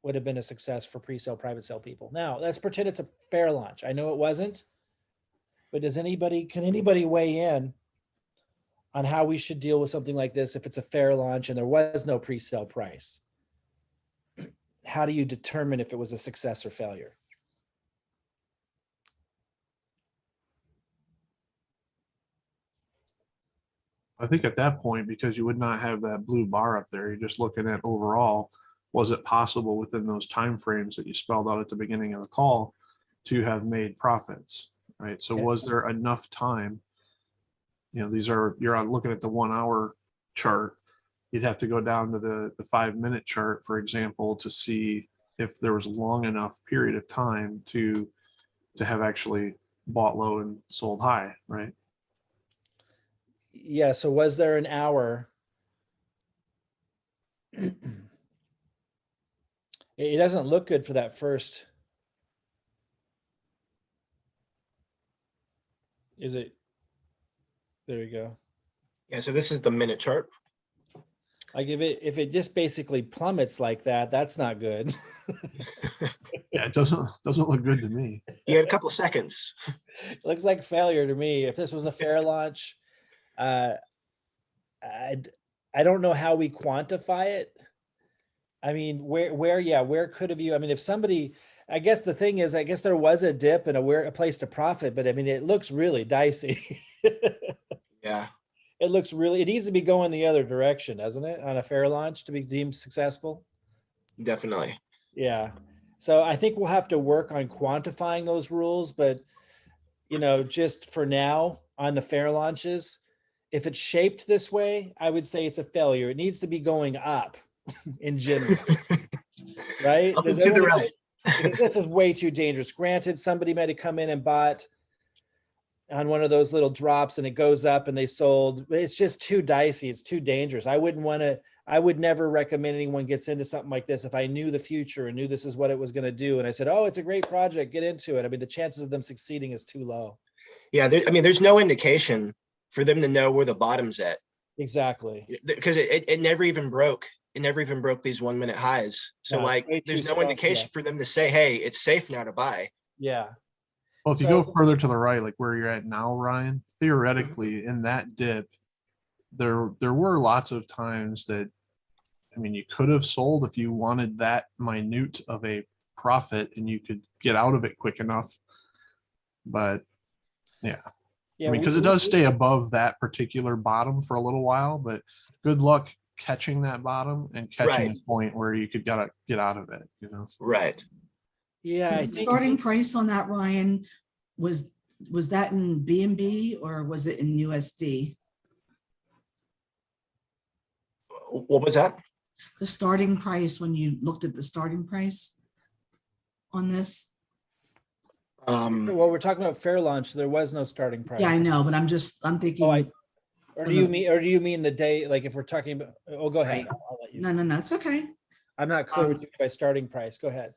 would have been a success for pre-sale private sale people. Now let's pretend it's a fair launch. I know it wasn't, but can anybody weigh in on how we should deal with something like this if it's a fair launch and there was no pre-sale price? How do you determine if it was a success or failure? I think at that point, because you would not have that blue bar up there, you're just looking at overall, was it possible within those timeframes that you spelled out at the beginning of the call to have made profits, right? So Okay. was there enough time? You know, you're looking at the 1 hour chart. You'd have to go down to the 5-minute chart, for example, to see if there was long enough period of time to have actually bought low and sold high, right? Yeah, so was there an hour? It doesn't look good for that first. Is it? There you go. Yeah, so this is the minute chart. Like if it just basically plummets like that, that's not good. Yeah, it doesn't look good to me. You had a couple of seconds. It looks like failure to me. If this was a fair launch, I don't know how we quantify it. I mean, where could have you? I mean, if somebody, I guess the thing is, I guess there was a dip and a place to profit, but I mean, it looks really dicey. Yeah. It looks really, it needs to be going the other direction, doesn't it? On a fair launch to be deemed successful. Definitely. Yeah. So I think we'll have to work on quantifying those rules, but just for now on the fair launches, if it's shaped this way, I would say it's a failure. It needs to be going up in general, right? Up and to the right. Because this is way too dangerous. Granted, somebody might have come in and bought on one of those little drops and it goes up and they sold. It's just too dicey. It's too dangerous. I would never recommend anyone gets into something like this if I knew the future and knew this is what it was going to do. And I said, oh, it's a great project, get into it. I mean, the chances of them succeeding is too low. Yeah, there's no indication for them to know where the bottom's at. Exactly. Because it never even broke. It never even broke these 1 minute highs. So No, there's no indication for them to say, hey, it's safe now to buy. Yeah. Well, if you go further to the right, like where you're at now, Ryan, theoretically in that dip, there were lots of times that, I mean, you could have sold if you wanted that minute of a profit and you could get out of it quick enough. But yeah, I mean, because it does stay above that particular bottom for a little while, but good luck catching that bottom and catching a point where you could get out of it, Right. Yeah. I The think starting price on that, Ryan, was that in BNB or was it in USD? What was that? The starting price, when you looked at the starting price on this? well, we're talking about fair launch. So there was no starting price. Yeah, I know, but I'm thinking. Or do you mean the day, like if we're talking about, go ahead. I'll let you. No, it's okay. I'm not clear what you mean by starting price. Go ahead.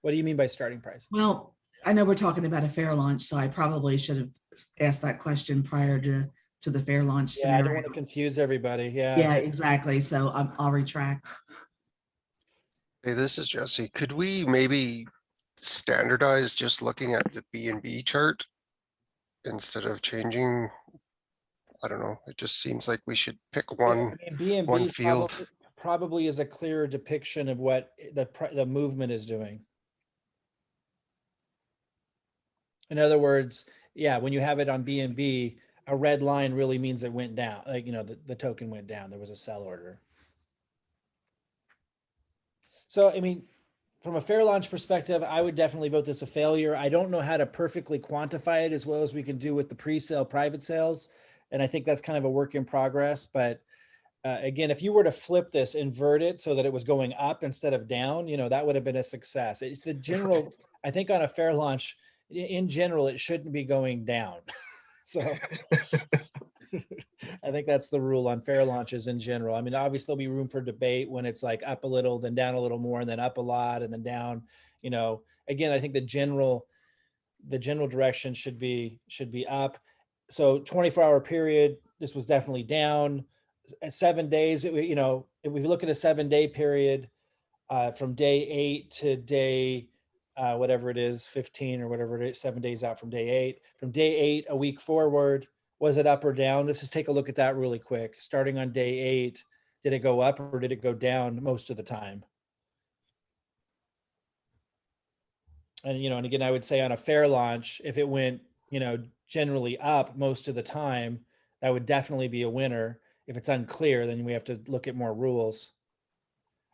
What do you mean by starting price? Well, I know we're talking about a fair launch, so I probably should have asked that question prior to the fair launch Yeah, I scenario. don't want to confuse everybody. Yeah. Yeah, exactly. So I'll retract. Hey, this is Jesse. Could we maybe standardize just looking at the BNB chart instead of changing? I don't know. It just seems like we should pick one BNB field. probably is a clearer depiction of what the movement is doing. In other words, yeah, when you have it on BNB, a red line really means it went down. Like, the token went down. There was a sell order. So, I mean, from a fair launch perspective, I would definitely vote this a failure. I don't know how to perfectly quantify it as well as we can do with the pre-sale private sales. And I think that's kind of a work in progress. But again, if you were to flip this, invert it so that it was going up instead of down, that would have been a success. It's the general, I think on a fair launch, in general, it shouldn't be going down. So I think that's the rule on fair launches in general. I mean, obviously there'll be room for debate when it's like up a little, then down a little more, and then up a lot, and then down. Again, I think the general direction should be up. So 24-hour period, this was definitely down. At 7 days, if we look at a 7-day period, from day 8 to day whatever it is, 15 or whatever it is, 7 days out from day 8. From day 8 a week forward, was it up or down? Let's just take a look at that really quick. Starting on day 8, did it go up or did it go down most of the time? And, and again, I would say on a fair launch, if it went, generally up most of the time, that would definitely be a winner. If it's unclear, then we have to look at more rules.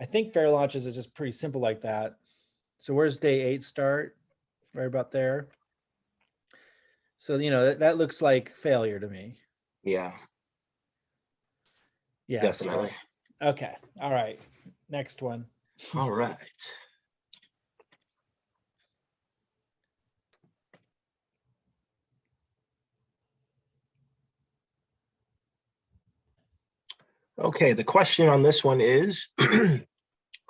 I think fair launches is just pretty simple like that. So where's day 8 start? Right about there. So, that looks like failure to me. Yeah, Yeah. definitely. So, okay. All right. Next one. All right. Okay, the question on this one is,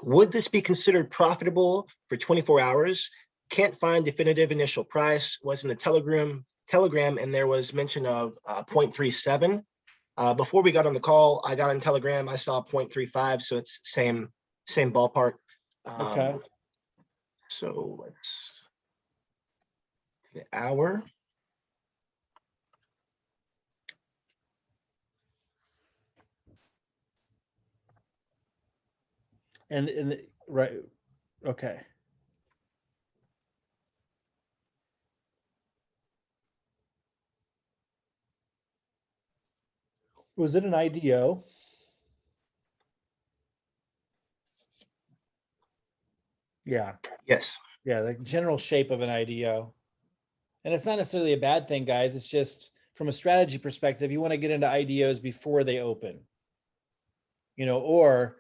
would this be considered profitable for 24 hours? Can't find definitive initial price, was in the Telegram, and there was mention of 0.37. Before we got on the call, I got on Telegram, I saw 0.35, so it's same ballpark. Okay. So let's, the hour. And right. Okay. Was it an IDO? Yeah. Yes. Yeah. The general shape of an IDO. And it's not necessarily a bad thing, guys. It's just from a strategy perspective, you want to get into IDOs before they open, or,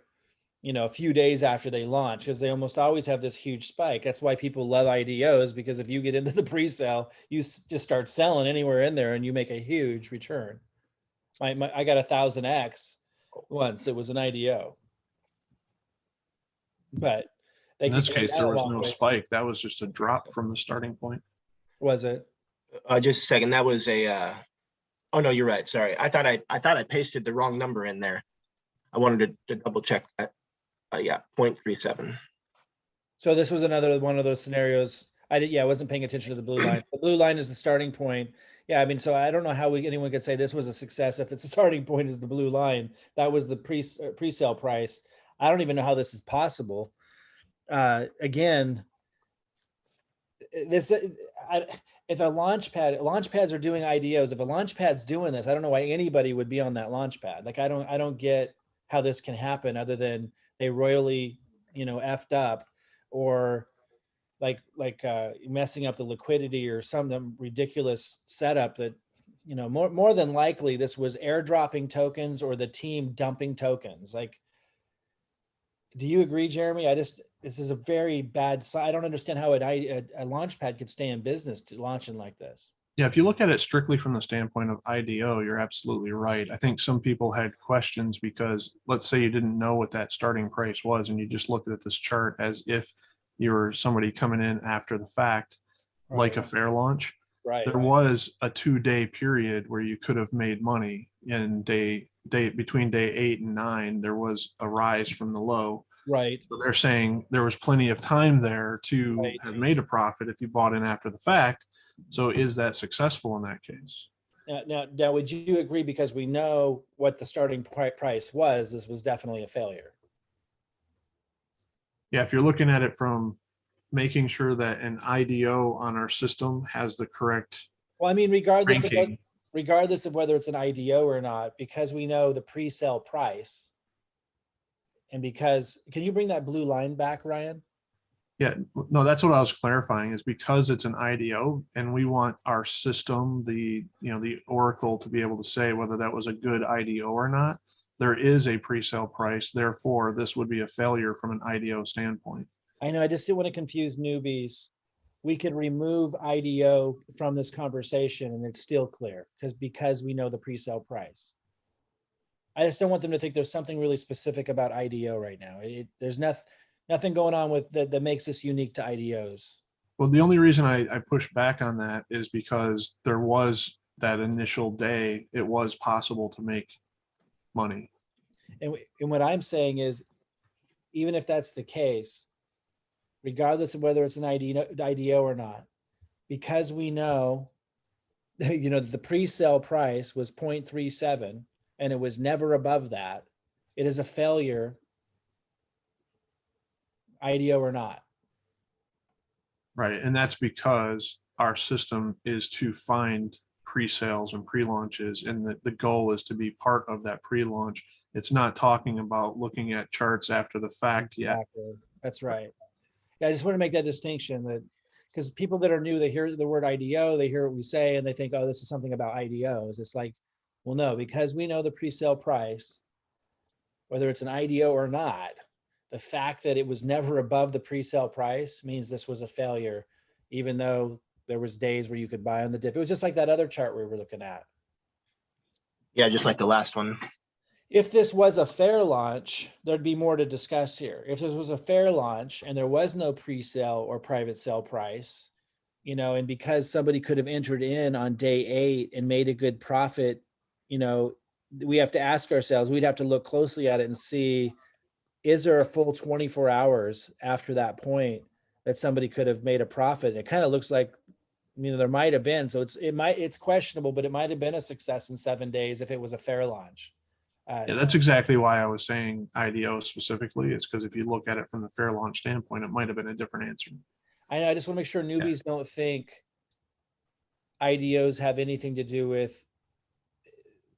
a few days after they launch, because they almost always have this huge spike. That's why people love IDOs, because if you get into the pre-sale, you just start selling anywhere in there and you make a huge return. I got 1,000x once. It was an IDO. But they In could this go case, down there a was long no ways. spike. That was just a drop from the starting point. Was it? Just a second. That was a. Oh no, you're right. Sorry, I thought I pasted the wrong number in there. I wanted to double check that. Yeah, 0.37. So this was another one of those scenarios. I wasn't paying attention to the blue line. The blue line is the starting point. Yeah, I mean, so I don't know how anyone could say this was a success if it's the starting point is the blue line. That was the pre-sale price. I don't even know how this is possible. Again, if a launchpads are doing IDOs, if a launchpad's doing this, I don't know why anybody would be on that launchpad. Like, I don't get how this can happen other than they royally, effed up, or like messing up the liquidity or some ridiculous setup that, more than likely this was airdropping tokens or the team dumping tokens. Like, do you agree, Jeremy? This is a very bad sign. I don't understand how a launchpad could stay in business to launching like this. Yeah, if you look at it strictly from the standpoint of IDO, you're absolutely right. I think some people had questions because, let's say you didn't know what that starting price was and you just looked at this chart as if you were somebody coming in after the fact, like a fair launch. Right. There was a 2-day period where you could have made money in between day 8 and 9. There was a rise from the low. Right. So they're saying there was plenty of time there to have made a profit if you bought in after the fact. So is that successful in that case? Now, would you agree, because we know what the starting price was, this was definitely a failure? Yeah, if you're looking at it from making sure that an IDO on our system has the correct. Well, I mean, regardless ranking. of whether it's an IDO or not, because we know the pre-sale price, and because, can you bring that blue line back, Ryan? Yeah, no, that's what I was clarifying, is because it's an IDO and we want our system, the Oracle, to be able to say whether that was a good IDO or not. There is a pre-sale price, therefore this would be a failure from an IDO standpoint. I know, I just didn't want to confuse newbies. We could remove IDO from this conversation and it's still clear because we know the pre-sale price. I just don't want them to think there's something really specific about IDO right now. There's nothing going on with that makes this unique to IDOs. Well, the only reason I push back on that is because there was that initial day, it was possible to make money. And what I'm saying is, even if that's the case, regardless of whether it's an IDO or not, because we know, the pre-sale price was 0.37 and it was never above that, it is a failure, IDO or not. Right. And that's because our system is to find pre-sales and pre-launches, and the goal is to be part of that pre-launch. It's not talking about looking at charts after the fact yet. Exactly. That's right. Yeah, I just want to make that distinction, that because people that are new, they hear the word IDO, they hear what we say, and they think, oh, this is something about IDOs. It's like, well, no, because we know the pre-sale price, whether it's an IDO or not, the fact that it was never above the pre-sale price means this was a failure, even though there was days where you could buy on the dip. It was just like that other chart we were looking at. Yeah, just like the last one. If this was a fair launch, there'd be more to discuss here. If this was a fair launch and there was no pre-sale or private sale price, and because somebody could have entered in on day 8 and made a good profit, we have to ask ourselves, we'd have to look closely at it and see, is there a full 24 hours after that point that somebody could have made a profit? It kind of looks like, there might have been. So it's questionable, but it might have been a success in 7 days if it was a fair launch. Yeah, that's exactly why I was saying IDO specifically. It's because if you look at it from the fair launch standpoint, it might have been a different answer. I know. I just want to make sure newbies don't think IDOs have anything to do with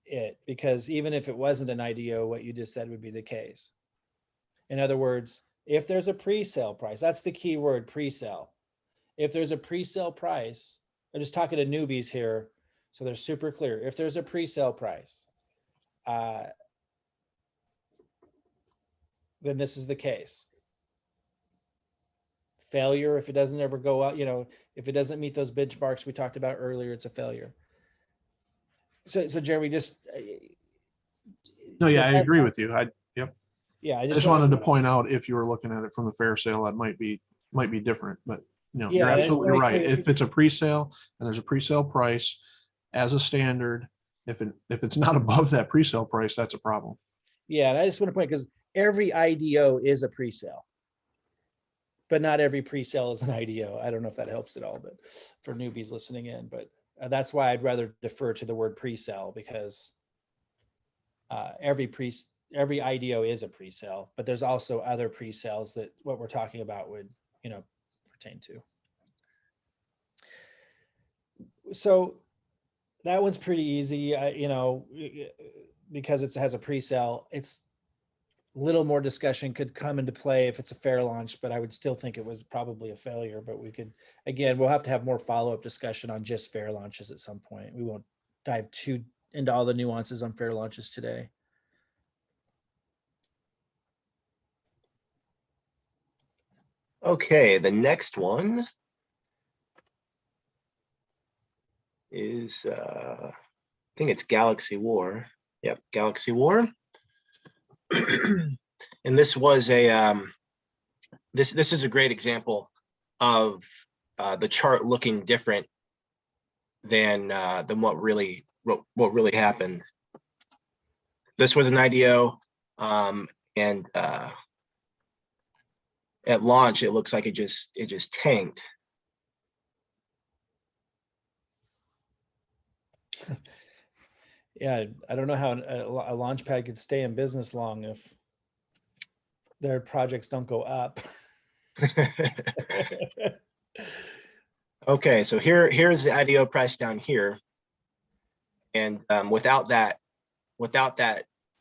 it, because even if it wasn't an IDO, what you just said would be the case. In other words, if there's a pre-sale price, that's the key word, pre-sale. If there's a pre-sale price, I'm just talking to newbies here, so they're super clear. If there's a pre-sale price, then this is the case. Failure, if it doesn't ever go out, if it doesn't meet those benchmarks we talked about earlier, it's a failure. So Jeremy, No, yeah, I agree with you. Yeah, I just wanted to point out, if you were looking at it from the fair sale, that might be different, but you're absolutely right. If it's a pre-sale and there's a pre-sale price as a standard, if it's not above that pre-sale price, that's a problem. Yeah, and I just want to point, because every IDO is a pre-sale, but not every pre-sale is an IDO. I don't know if that helps at all, but for newbies listening in, but that's why I'd rather defer to the word pre-sale, because every IDO is a pre-sale, but there's also other pre-sales that what we're talking about would, pertain to. So that one's pretty easy, because it has a pre-sale. It's a little more discussion could come into play if it's a fair launch, but I would still think it was probably a failure. But we'll have to have more follow-up discussion on just fair launches at some point. We won't dive too into all the nuances on fair launches today. Okay, the next one is, I think it's Galaxy War. Yep, Galaxy War. And this was this is a great example of the chart looking different than what really happened. This was an IDO, and at launch, it looks like it just tanked. Yeah, I don't know how a launch pad could stay in business long if their projects don't go up. Okay, so here's the IDO price down here, and without that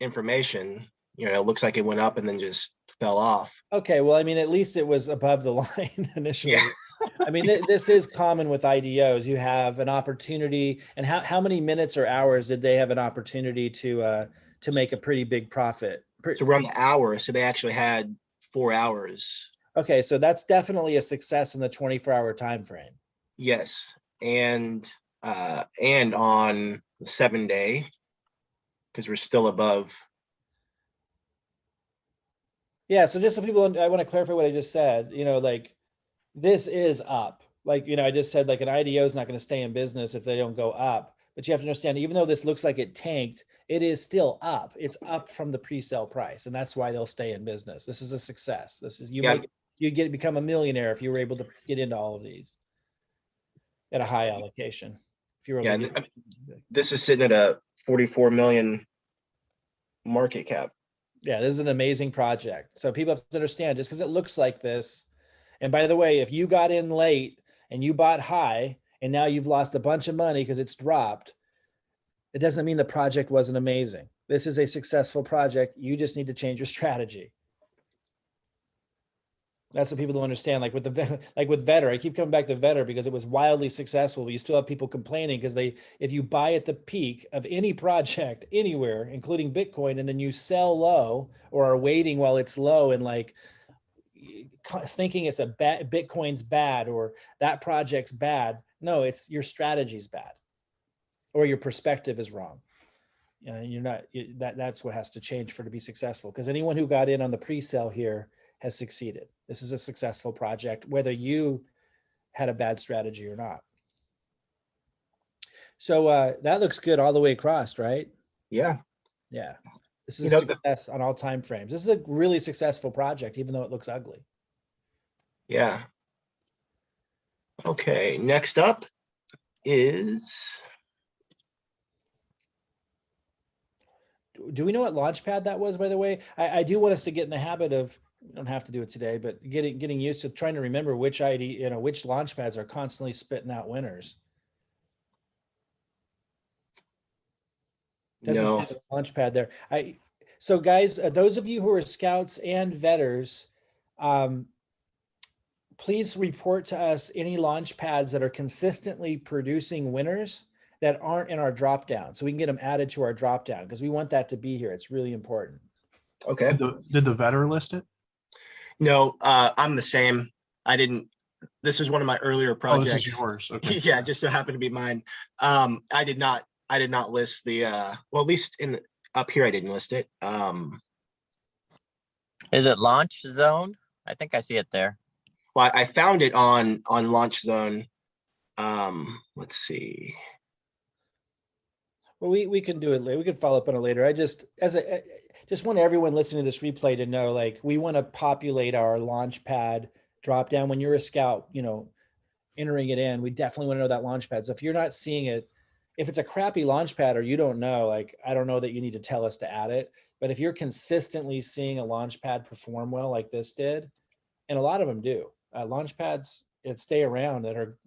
information, it looks like it went up and then just fell off. Okay, well, I mean, at least it was above the line initially. Yeah. I mean, this is common with IDOs. You have an opportunity, and how many minutes or hours did they have an opportunity to make a pretty big profit? So we're on the hour, so they actually had 4 hours. Okay, so that's definitely a success in the 24-hour time frame. Yes, and on the 7-day, because we're still above. Yeah, so just so people, I want to clarify what I just said. Like, this is up. Like, I just said, like, an IDO is not going to stay in business if they don't go up. But you have to understand, even though this looks like it tanked, it is still up. It's up from the pre-sale price, and that's why they'll stay in business. This is a success. This is Yeah. you become a millionaire if you were able to get into all of these at a high allocation. If you were able Yeah, to get, this is sitting at a 44 million market cap. yeah, this is an amazing project. So people have to understand, just because it looks like this. And by the way, if you got in late and you bought high and now you've lost a bunch of money because it's dropped, it doesn't mean the project wasn't amazing. This is a successful project. You just need to change your strategy. That's what people don't understand. Like with Vetter, I keep coming back to Vetter because it was wildly successful, but you still have people complaining because if you buy at the peak of any project anywhere, including Bitcoin, and then you sell low or are waiting while it's low and like thinking it's a bad, Bitcoin's bad or that project's bad. No, it's your strategy's bad or your perspective is wrong. You're not, that's what has to change for to be successful, because anyone who got in on the pre-sale here has succeeded. This is a successful project, whether you had a bad strategy or not. So that looks good all the way across, right? Yeah. Yeah. This is a success on all time frames. This is a really successful project, even though it looks ugly. Yeah. Okay, next up is, do we know what Launchpad that was, by the way? I do want us to get in the habit of, we don't have to do it today, but getting used to trying to remember which ID, which Launchpads are constantly spitting out winners. Doesn't no. say the Launchpad there. So guys, those of you who are scouts and vetters, please report to us any launch pads that are consistently producing winners that aren't in our drop down, so we can get them added to our drop down, because we want that to be here. It's really important. Okay. Did the Vetter list it? No, I'm the same. This was one of my earlier projects. Oh, this is yours. Okay. Yeah, just so happened to be mine. I did not list the, well, at least up here, I didn't list it. Is it Launch Zone? I think I see it there. Well, I found it on Launch Zone. Let's see. Well, we can do it later. We can follow up on it later. I just want everyone listening to this replay to know, like, we want to populate our Launchpad drop down. When you're a scout, entering it in, we definitely want to know that Launchpad. So if you're not seeing it, if it's a crappy Launchpad or you don't know, like, I don't know that you need to tell us to add it. But if you're consistently seeing a Launchpad perform well, like this did, and a lot of them do, Launchpads that stay around that are,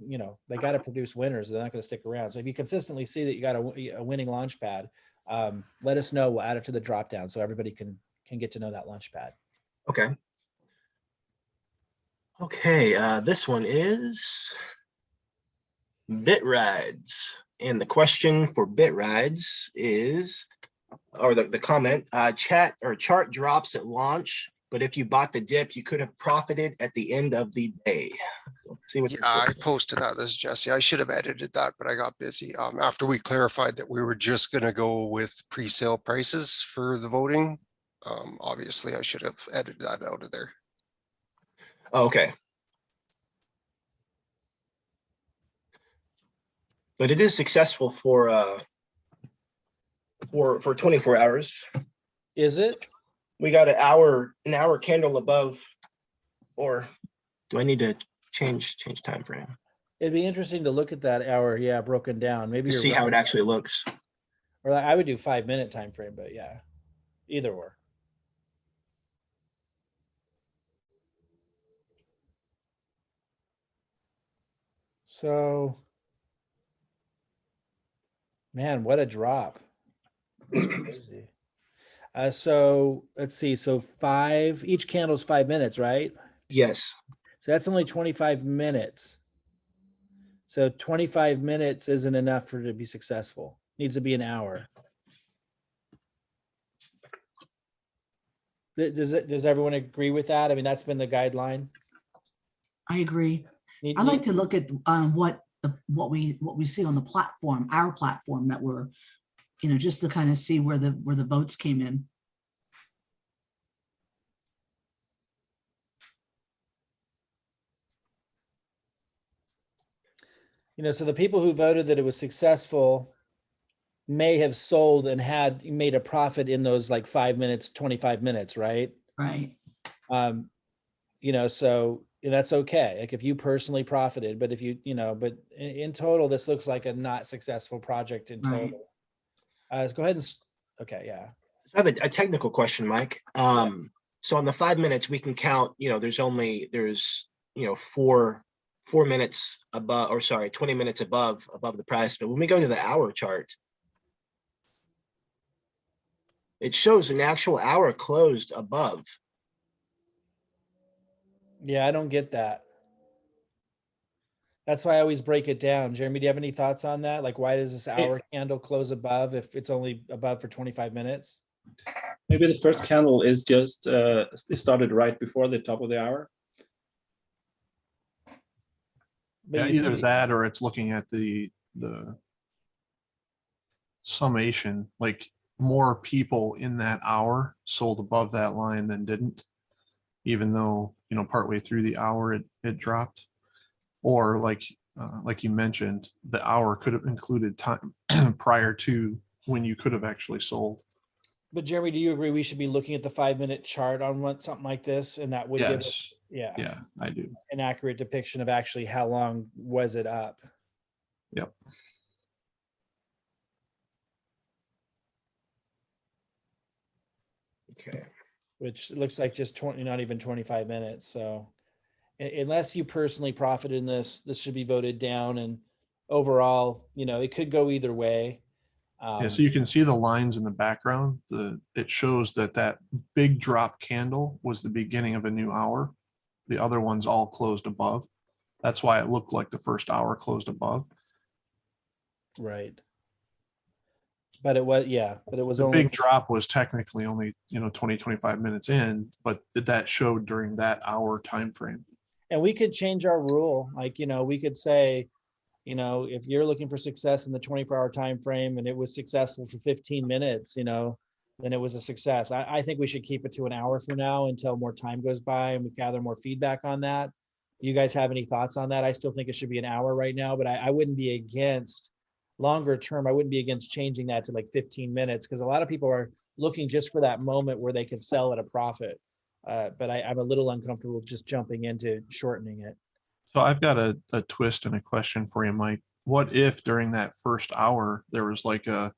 they got to produce winners. They're not going to stick around. So if you consistently see that you got a winning Launchpad, let us know. We'll add it to the drop down so everybody can get to know that Launchpad. Okay. Okay, this one is BitRides. And the question for BitRides is, or the comment, chart drops at launch, but if you bought the dip, you could have profited at the end of the day. Let's see what Yeah, this I looks like. posted that. This is Jesse. I should have edited that, but I got busy. After we clarified that we were just gonna go with pre-sale prices for the voting, obviously I should have edited that out of there. Oh, okay. But it is successful for 24 hours. Is it? We got an hour candle above, or do I need to change time frame It'd be interesting to look at that hour, broken down. Maybe to you're see how right. it actually looks? Or I would do 5-minute time frame, but yeah, either or. So, man, what a drop. That's crazy. So let's see. So each candle's 5 minutes, right? Yes. So that's only 25 minutes. So 25 minutes isn't enough for it to be successful. Needs to be an hour. Does everyone agree with that? I mean, that's been the guideline. I agree. I like to look at what we see on the platform, our platform that we're, just to kind of see where the votes came in. So the people who voted that it was successful, may have sold and had made a profit in those like 5 minutes, 25 minutes, right? Right. You know, so that's okay. Like if you personally profited, but if you, you know, but in total, this looks like a not successful project in Right. total. Go ahead and, okay, yeah. I have a technical question, Mike. So on the 5 minutes, we can count, you know, there's, you know, four minutes above, or sorry, 20 minutes above the price. But when we go to the hour chart, it shows an actual hour closed above. Yeah, I don't get that. That's why I always break it down. Jeremy, do you have any thoughts on that? Like, why does this hour candle close above if it's only above for 25 minutes? Maybe the first candle is just it started right before the top of the hour. But Yeah, you either think- that or it's looking at the summation, like more people in that hour sold above that line than didn't, even though, you know, partway through the hour it dropped. Or like you mentioned, the hour could have included time prior to when you could have actually sold. But Jeremy, do you agree we should be looking at the 5-minute chart on something like this, and that would give us, Yes, yeah, I do. an accurate depiction of actually how long was it up? Yep. Okay. Which looks like just 20, not even 25 minutes. So unless you personally profited in this, this should be voted down. And overall, you know, it could go either way. Yeah, so you can see the lines in the background. It shows that big drop candle was the beginning of a new hour. The other ones all closed above. That's why it looked like the first hour closed above. Right. But it was, yeah, but it was The only, big drop was technically only, you know, 20, 25 minutes in, but that showed during that hour time frame. and we could change our rule. Like, you know, we could say, you know, if you're looking for success in the 24-hour time frame and it was successful for 15 minutes, you know, then it was a success. I think we should keep it to an hour from now until more time goes by and we gather more feedback on that. You guys have any thoughts on that? I still think it should be an hour right now, but I wouldn't be against longer term. I wouldn't be against changing that to like 15 minutes because a lot of people are looking just for that moment where they can sell at a profit. But I'm a little uncomfortable just jumping into shortening it. So I've got a twist and a question for you, Mike. What if during that first hour there was like a,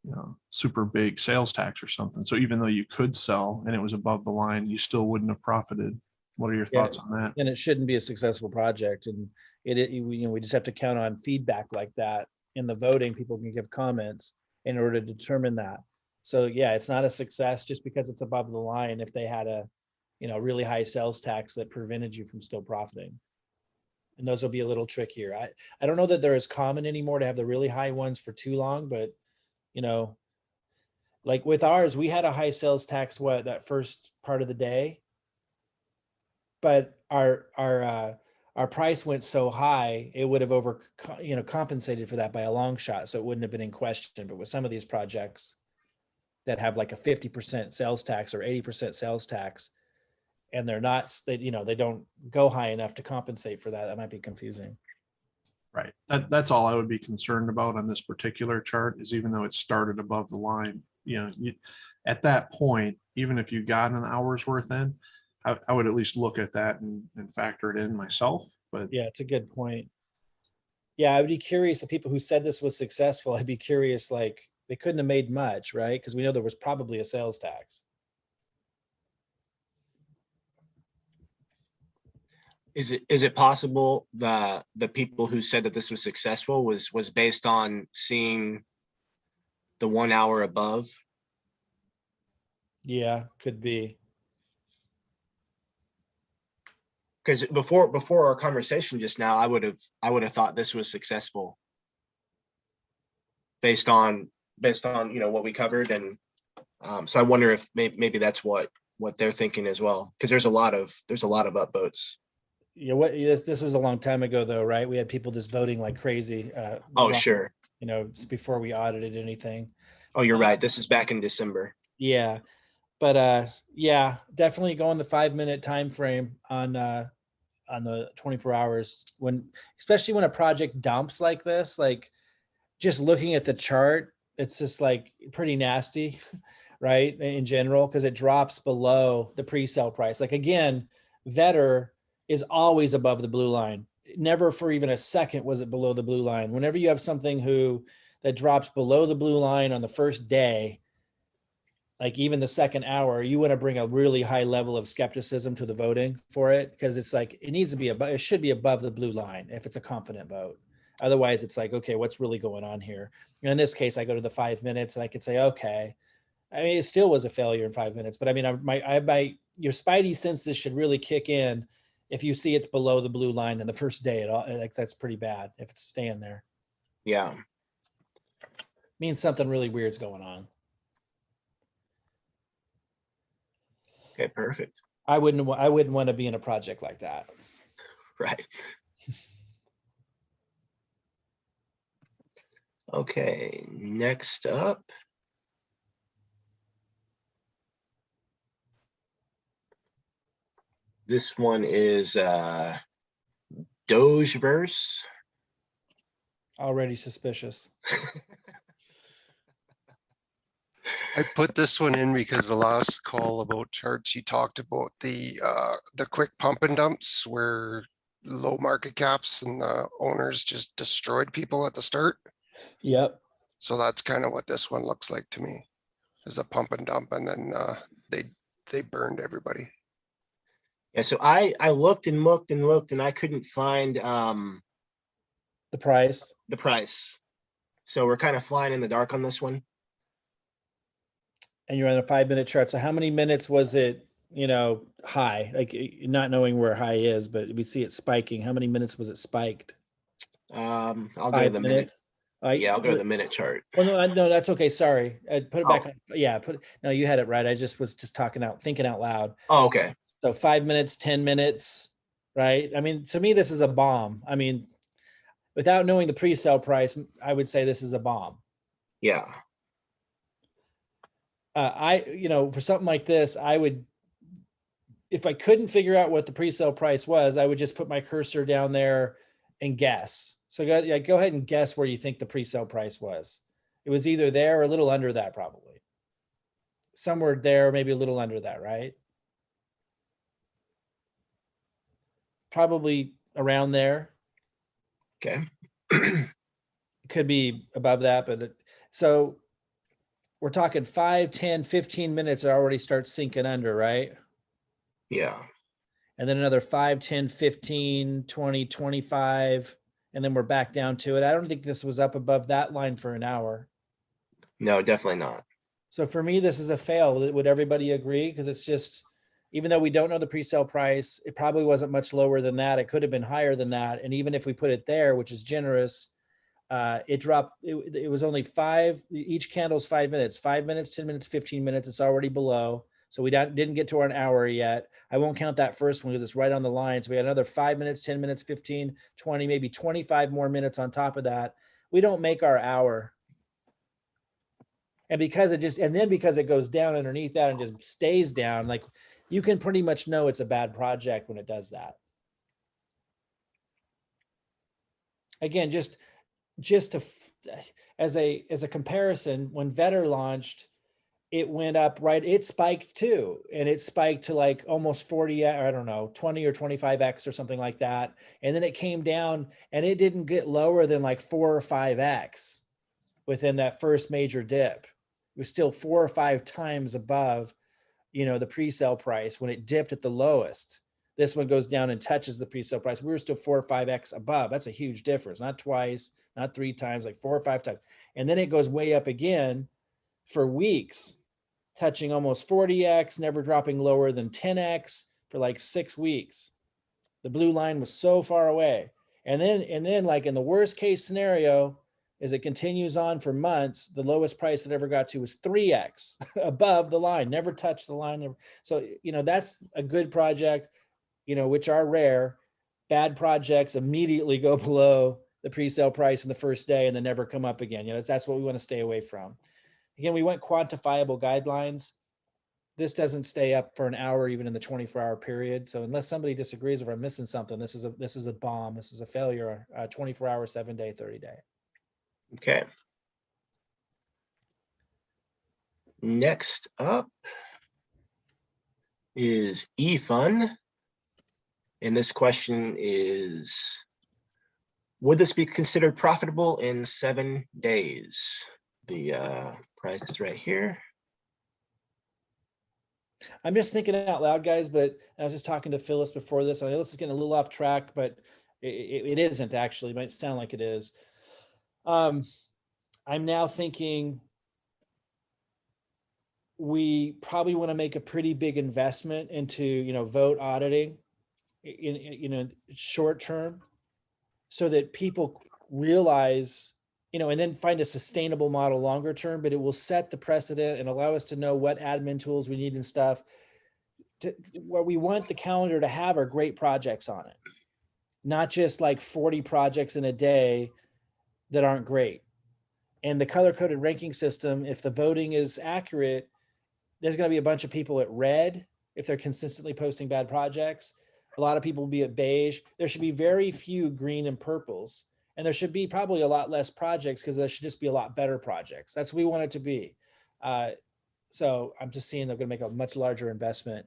you know, super big sales tax or something? So even though you could sell and it was above the line, you still wouldn't have profited. What are your Yeah. thoughts on that? And it shouldn't be a successful project. And you know, we just have to count on feedback like that in the voting. People can give comments in order to determine that. So yeah, it's not a success just because it's above the line if they had a, you know, really high sales tax that prevented you from still profiting. And those will be a little trickier. I don't know that they're as common anymore to have the really high ones for too long, but you know, like with ours, we had a high sales tax, that first part of the day, but our price went so high, it would have compensated for that by a long shot. So it wouldn't have been in question. But with some of these projects that have like a 50% sales tax or 80% sales tax, and they're not, they don't go high enough to compensate for that, that might be confusing. Right. That's all I would be concerned about on this particular chart is even though it started above the line, you know, at that point, even if you got an hour's worth in, I would at least look at that and factor it in myself. But Yeah, it's a good point. Yeah, I would be curious, the people who said this was successful, I'd be curious, like they couldn't have made much, right? Because we know there was probably a sales tax. Is it possible that the people who said that this was successful was based on seeing the 1 hour above? Yeah, could be. Because before our conversation just now, I would have thought this was successful based on you know what we covered, and so I wonder if maybe that's what they're thinking as well, because there's a lot of upvotes. Yeah, this was a long time ago though, right? We had people just voting like crazy. Oh, sure. You know, it's before we audited anything. Oh, you're right. This is back in December. Yeah, but yeah, definitely go on the 5-minute time frame on the 24 hours especially when a project dumps like this, like just looking at the chart, it's just like pretty nasty, right? In general, because it drops below the pre-sale price. Like again, Vetter is always above the blue line. Never for even a second was it below the blue line. Whenever you have something that drops below the blue line on the first day, like even the second hour, you want to bring a really high level of skepticism to the voting for it, because it's like it needs to be above, it should be above the blue line if it's a confident vote. Otherwise, it's like, okay, what's really going on here? And in this case, I go to the 5 minutes and I could say, okay. I mean, it still was a failure in 5 minutes, but I mean, your spidey senses should really kick in if you see it's below the blue line in the first day at all. Like that's pretty bad if it's staying there. Yeah. Means something really weird's going on. Okay, perfect. I wouldn't want to be in a project like that. Right. Okay, next up. This one is Dogeverse. Already suspicious. I put this one in because the last call about charts, you talked about the quick pump and dumps where low market caps and the owners just destroyed people at the start. Yep. So that's kind of what this one looks like to me. There's a pump and dump, and then they burned everybody. Yeah, so I looked and looked and looked and I couldn't find The price. the price. So we're kind of flying in the dark on this one. And you're on a 5 minute chart. So how many minutes was it, high? Like not knowing where high is, but we see it spiking. How many minutes was it spiked? I'll go to 5 the minute. minutes. Yeah, I'll go to the minute chart. Well, no, that's okay. Sorry. Put it back Oh. on. Yeah, no, you had it right. I just was just thinking out loud. Oh, okay. So 5 minutes, 10 minutes, right? I mean, to me, this is a bomb. I mean, without knowing the pre-sale price, I would say this is a bomb. Yeah. For something like this, I would, if I couldn't figure out what the pre-sale price was, I would just put my cursor down there and guess. So go ahead and guess where you think the pre-sale price was. It was either there or a little under that, probably. Somewhere there, maybe a little under that, right? Probably around there. Okay. It could be above that, but so we're talking 5, 10, 15 minutes it already starts sinking under, right? Yeah. And then another 5, 10, 15, 20, 25, and then we're back down to it. I don't think this was up above that line for an hour. No, definitely not. So for me, this is a fail. Would everybody agree? Because it's just, even though we don't know the pre-sale price, it probably wasn't much lower than that. It could have been higher than that. And even if we put it there, which is generous, it dropped. It was only 5. Each candle's 5 minutes. 5 minutes, 10 minutes, 15 minutes. It's already below. So we didn't get to an hour yet. I won't count that first one because it's right on the line. So we had another 5 minutes, 10 minutes, 15, 20, maybe 25 more minutes on top of that. We don't make our hour. And because it goes down underneath that and just stays down, like you can pretty much know it's a bad project when it does that. Again, just as a comparison, when Vetter launched, it went up, right? It spiked too. And it spiked to like almost 40, I don't know, 20 or 25x or something like that. And then it came down and it didn't get lower than like 4 or 5x within that first major dip. It was still 4 or 5 times above, the pre-sale price when it dipped at the lowest. This one goes down and touches the pre-sale price. We were still 4 or 5x above. That's a huge difference. Not twice, not 3 times, like 4 or 5 times. And then it goes way up again for weeks, touching almost 40x, never dropping lower than 10x for like 6 weeks. The blue line was so far away. And then like in the worst case scenario, as it continues on for months, the lowest price it ever got to was 3x above the line, never touched the line. So, that's a good project, which are rare. Bad projects immediately go below the pre-sale price in the first day and then never come up again. That's what we want to stay away from. Again, we want quantifiable guidelines. This doesn't stay up for an hour, even in the 24-hour period. So unless somebody disagrees or I'm missing something, this is a bomb. This is a failure, 24-hour, 7-day, 30-day. Okay. Next up is eFun. And this question is, would this be considered profitable in 7 days? The price is right here. I'm just thinking out loud, guys, but I was just talking to Phyllis before this. I know this is getting a little off track, but it isn't actually. It might sound like it is. I'm now thinking we probably want to make a pretty big investment into, vote auditing in short term, so that people realize, and then find a sustainable model longer term, but it will set the precedent and allow us to know what admin tools we need and stuff. What we want the calendar to have are great projects on it, not just like 40 projects in a day that aren't great. And the color-coded ranking system, if the voting is accurate, there's going to be a bunch of people at red if they're consistently posting bad projects. A lot of people will be at beige. There should be very few green and purples. And there should be probably a lot less projects, because there should just be a lot better projects. That's what we want it to be. So I'm just seeing they're going to make a much larger investment,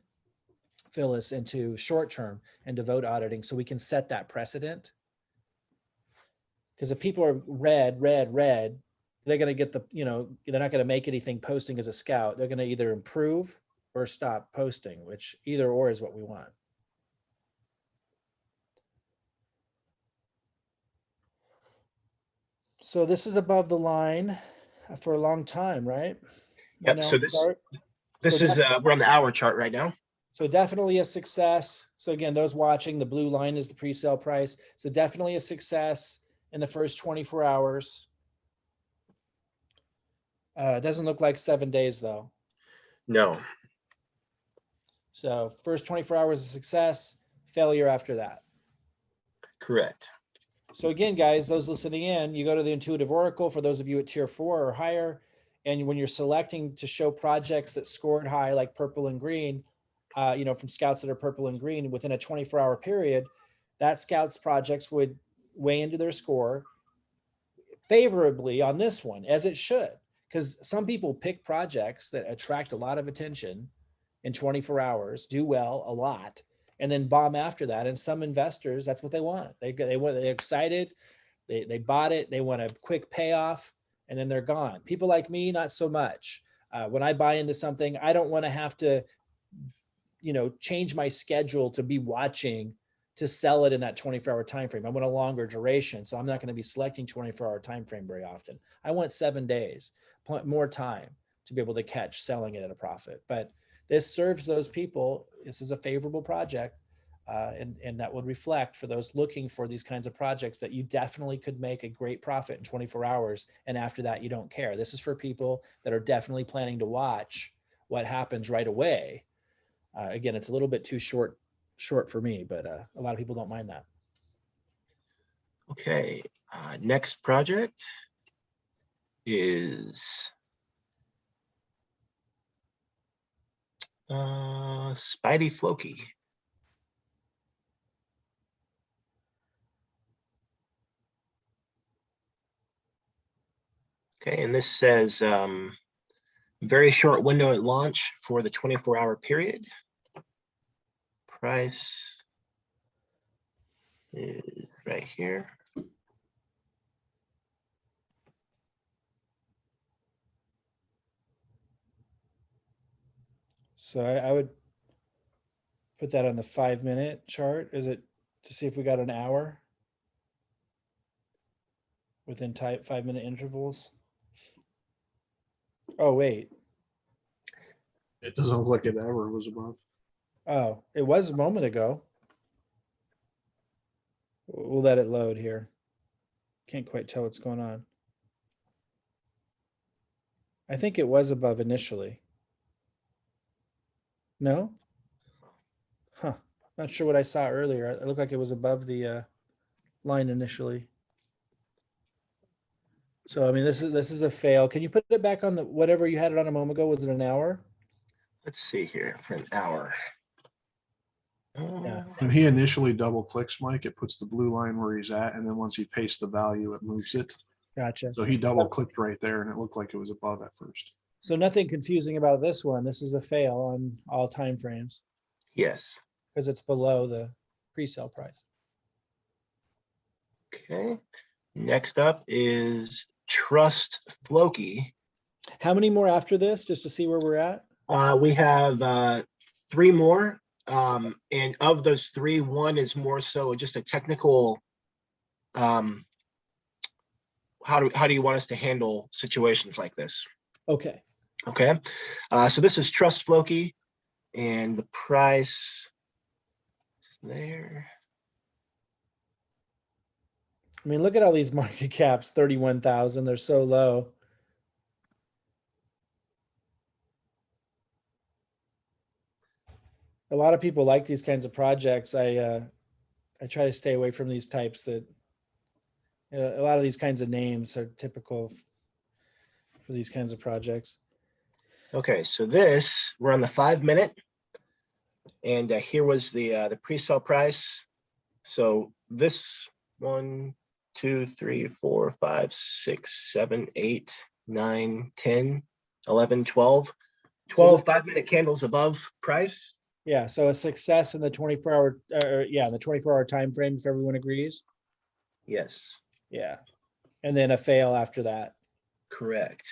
Phyllis, into short term and to vote auditing, so we can set that precedent. Because if people are red, they're going to get they're not going to make anything posting as a scout. They're going to either improve or stop posting, which either or is what we want. So this is above the line for a long time, right? Yep. So this is we're on the hour chart right now. So definitely a success. So again, those watching, the blue line is the pre-sale price. So definitely a success in the first 24 hours. It doesn't look like 7 days though. No. So first 24 hours of success, failure after that. Correct. So again, guys, those listening in, you go to the Intuitive Oracle for those of you at tier 4 or higher. And when you're selecting to show projects that scored high, like purple and green, from scouts that are purple and green within a 24-hour period, that scout's projects would weigh into their score favorably on this one, as it should. Because some people pick projects that attract a lot of attention in 24 hours, do well a lot, and then bomb after that. And some investors, that's what they want. They're excited, they bought it, they want a quick payoff, and then they're gone. People like me, not so much. When I buy into something, I don't want to have to, change my schedule to be watching to sell it in that 24-hour time frame. I want a longer duration, so I'm not going to be selecting 24-hour time frame very often. I want 7 days, more time to be able to catch selling it at a profit. But this serves those people. This is a favorable project, and that would reflect for those looking for these kinds of projects that you definitely could make a great profit in 24 hours. And after that, you don't care. This is for people that are definitely planning to watch what happens right away. Again, it's a little bit too short for me, but a lot of people don't mind that. Okay, next project is Spidey Floki. Okay, and this says very short window at launch for the 24-hour period. Price is right here. So I would put that on the 5-minute chart. Is it to see if we got an hour within 5-minute intervals? Oh, wait. It doesn't look like it ever was above. Oh, it was a moment ago. We'll let it load here. Can't quite tell what's going on. I think it was above initially. No? Huh. Not sure what I saw earlier. It looked like it was above the line initially. So, I mean, this is a fail. Can you put it back on the whatever you had it on a moment ago? Was it an hour? Let's see here for an hour. Yeah. When he initially double clicks, Mike, it puts the blue line where he's at, and then once he pastes the value, it moves it. Gotcha. So he double clicked right there, and it looked like it was above at first. So nothing confusing about this one. This is a fail on all time frames Yes. because it's below the pre-sale price. Okay. Next up is Trust Floki. How many more after this, just to see where we're at? We have 3 more. And of those 3, one is more so just a technical, how do you want us to handle situations like this? Okay. Okay. So this is Trust Floki, and the price there. I mean, look at all these market caps, 31,000. They're so low. A lot of people like these kinds of projects. I try to stay away from these types that a lot of these kinds of names are typical for these kinds of projects. Okay, so we're on the 5-minute, and here was the pre-sale price. So this 1, 2, 3, 4, 5, 6, 7, 8, 9, 10, 11, 12. 12 5-minute candles above price. Yeah, so a success in the 24-hour, the 24-hour time frame, if everyone agrees. Yes, Yeah, and then a fail after that. correct.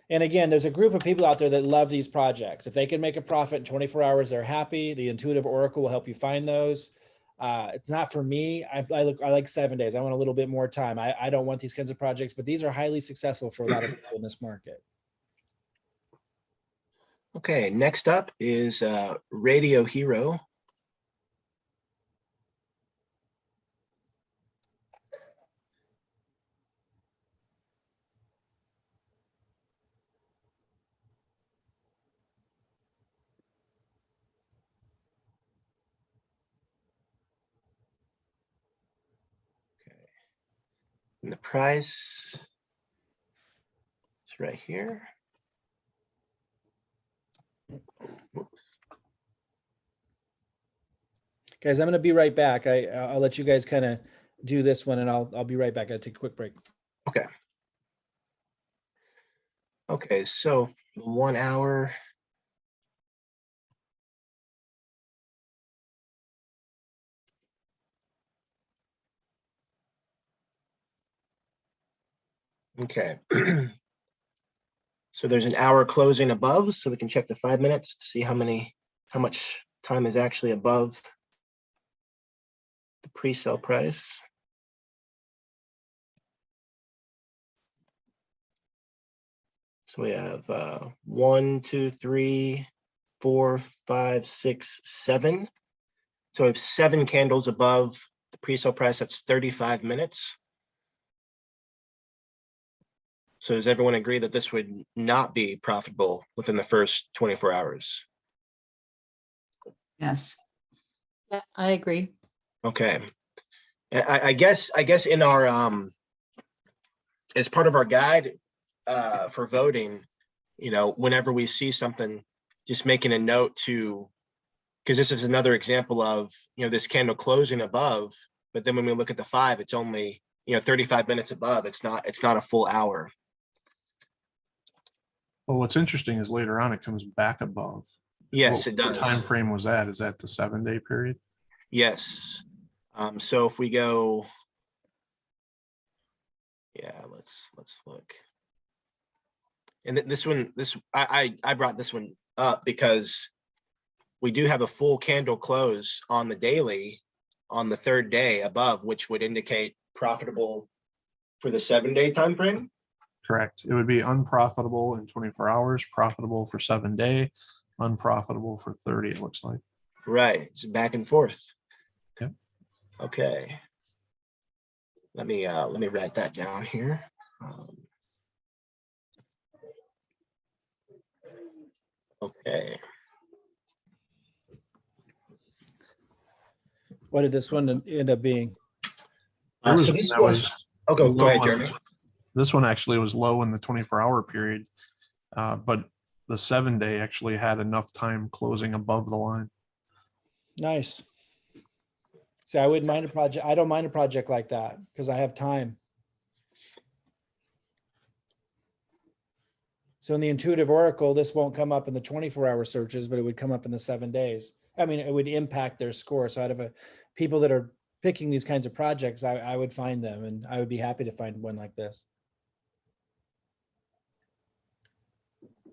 And again, there's a group of people out there that love these projects. If they can make a profit in 24 hours, they're happy. The Intuitive Oracle will help you find those. It's not for me. I like 7 days. I want a little bit more time. I don't want these kinds of projects, but these are highly successful for a lot of people in this market. Okay, next up is Radio Hero. And the price is right here. Guys, I'm going to be right back. I'll let you guys kind of do this one, and I'll be right back. I'll take a quick break. Okay. Okay, so 1 hour. Okay. So there's an hour closing above, so we can check the 5 minutes to see how much time is actually above the pre-sale price. So we have 1, 2, 3, 4, 5, 6, 7. So we have 7 candles above the pre-sale price. That's 35 minutes. So does everyone agree that this would not be profitable within the first 24 hours? Yes. Yeah, I agree. Okay. I guess in our as part of our guide for voting, whenever we see something, just making a note to, because this is another example of this candle closing above, but then when we look at the 5, it's only 35 minutes above. It's not a full hour. Well, what's interesting is later on it comes back above. Yes, it does. What time frame was that? Is that the 7-day period? Yes. So if we go, yeah, let's look. And this one, I brought this one up because we do have a full candle close on the daily on the 3rd day above, which would indicate profitable for the 7-day time frame. Correct. It would be unprofitable in 24 hours, profitable for 7-day, unprofitable for 30, it looks like. Right. It's back and forth. Yep. Okay. Let me write that down here. Okay. What did this one end up being? There was So one this that was, go low ahead, on- Jeremy. This one actually was low in the 24-hour period, but the 7-day actually had enough time closing above the line. Nice. See, I wouldn't mind a project. I don't mind a project like that because I have time. So in the intuitive oracle, this won't come up in the 24-hour searches, but it would come up in the 7 days. I mean, it would impact their score. So out of people that are picking these kinds of projects, I would find them, and I would be happy to find one like this.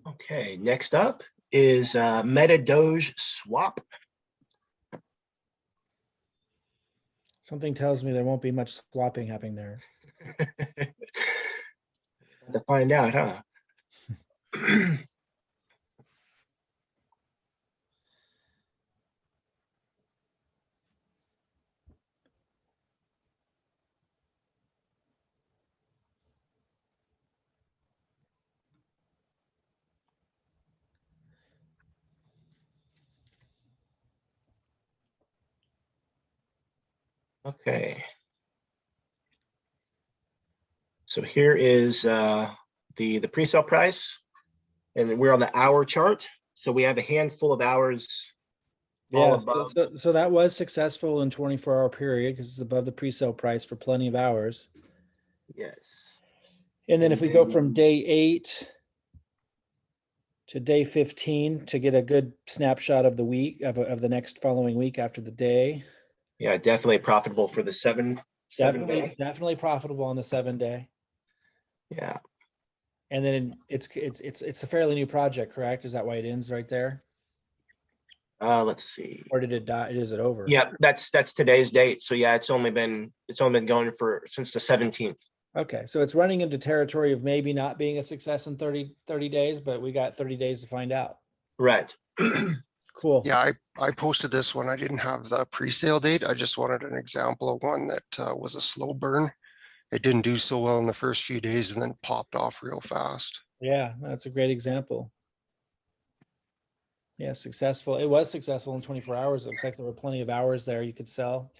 Okay, next up is Metadoge Swap. Something tells me there won't be much swapping happening there. To find out, huh? Okay. So here is the pre-sale price, and we're on the hour chart. So we have a handful of hours all above. So that was successful in 24-hour period because it's above the pre-sale price for plenty of hours. Yes. And then if we go from day 8 to day 15 to get a good snapshot of the week of the next following week after the day. Yeah, definitely profitable for the seven day. Definitely profitable on the 7 day. Yeah. And then it's a fairly new project, correct? Is that why it ends right there? Let's see. Or did it die? Is it over? Yeah, that's today's date. So yeah, it's only been going since the 17th. Okay, so it's running into territory of maybe not being a success in 30 days, but we got 30 days to find out. Right. Cool. Yeah, I posted this one. I didn't have the pre-sale date. I just wanted an example of one that was a slow burn. It didn't do so well in the first few days and then popped off real fast. Yeah, that's a great example. Yeah, successful. It was successful in 24 hours. It looks like there were plenty of hours there you could sell,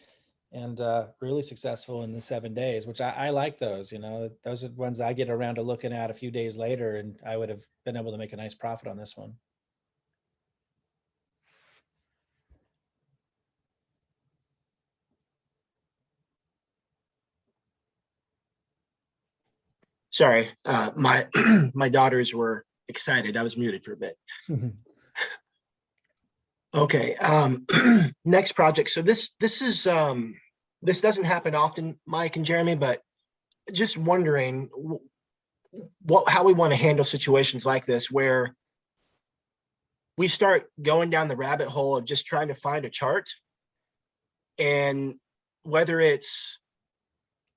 and really successful in the 7 days, which I like those. You know, those are the ones I get around to looking at a few days later, and I would have been able to make a nice profit on this one. Sorry, my my daughters were excited. I was muted for a bit. Okay. Next project. So this doesn't happen often, Mike and Jeremy, but just wondering how we want to handle situations like this where we start going down the rabbit hole of just trying to find a chart, and whether it's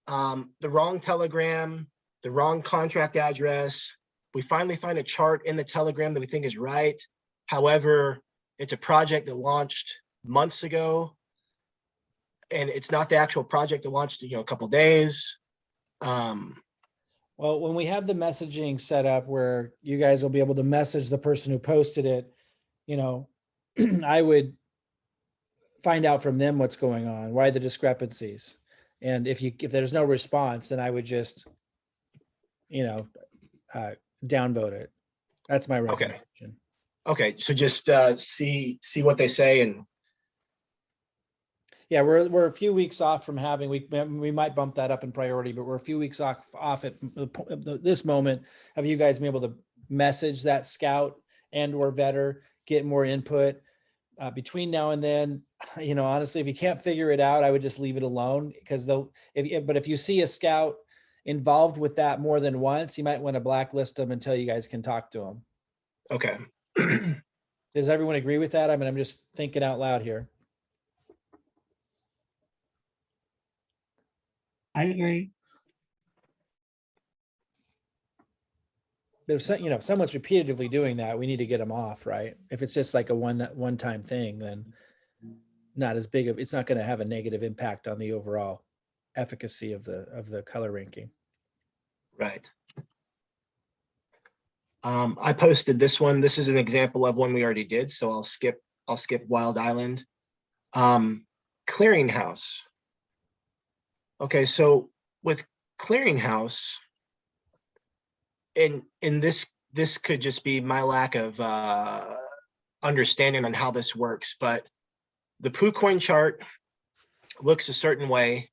the wrong telegram, the wrong contract address, we finally find a chart in the telegram that we think is right. However, it's a project that launched months ago, and it's not the actual project that launched, a couple of days. Well, when we have the messaging set up where you guys will be able to message the person who posted it, I would find out from them what's going on, why the discrepancies. And if there's no response, then I would just, downvote it. That's my recommendation. Okay. So just see what they say. And yeah, we're a few weeks off from having, we might bump that up in priority, but we're a few weeks off at this moment of you guys being able to message that scout and or vetter, get more input. Between now and then, honestly, if you can't figure it out, I would just leave it alone, because if you see a scout involved with that more than once, you might want to blacklist them until you guys can talk to them. okay. Does everyone agree with that? I mean, I'm just thinking out loud here. I agree. There's if someone's repetitively doing that, we need to get them off, right? If it's just like a one-time thing, then not as big of, it's not going to have a negative impact on the overall efficacy of the color ranking. Right. I posted this one. This is an example of one we already did, so I'll skip Wild Island. Clearinghouse. Okay, so with Clearinghouse, and this could just be my lack of understanding on how this works, but the PooCoin chart looks a certain way.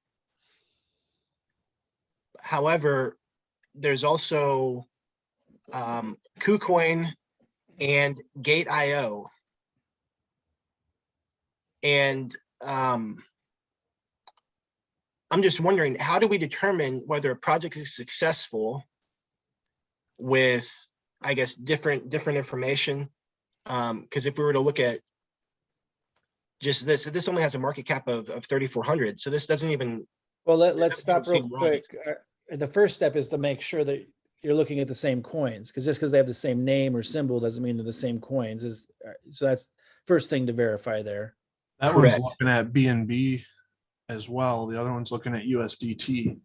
However, there's also KuCoin, and Gate.io. And I'm just wondering, how do we determine whether a project is successful with, I guess, different information? Because if we were to look at just this only has a market cap of 3,400. So this doesn't even. Well, let's doesn't stop even real seem quick. right. The first step is to make sure that you're looking at the same coins, because just because they have the same name or symbol doesn't mean they're the same coins. So that's first thing to verify there. That Correct. one's looking at BNB as well. The other one's looking at USDT.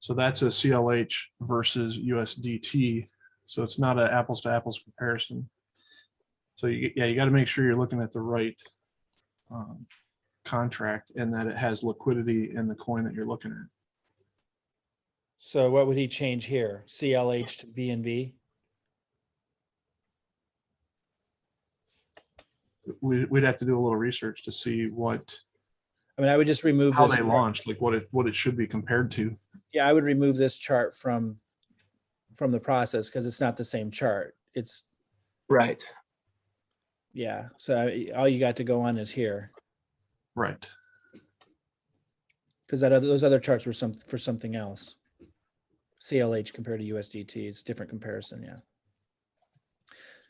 So that's a CLH versus USDT. So it's not an apples to apples comparison. So you got to make sure you're looking at the right contract and that it has liquidity in the coin that you're looking at. So what would he change here? CLH to BNB? We'd have to do a little research to see I mean, I would just remove how this they chart. launched, like what it should be compared to. Yeah, I would remove this chart from the process because it's not the same chart. It's Right. yeah. So all you got to go on is here, Right. because those other charts were for something else. CLH compared to USDT, it's a different comparison. Yeah.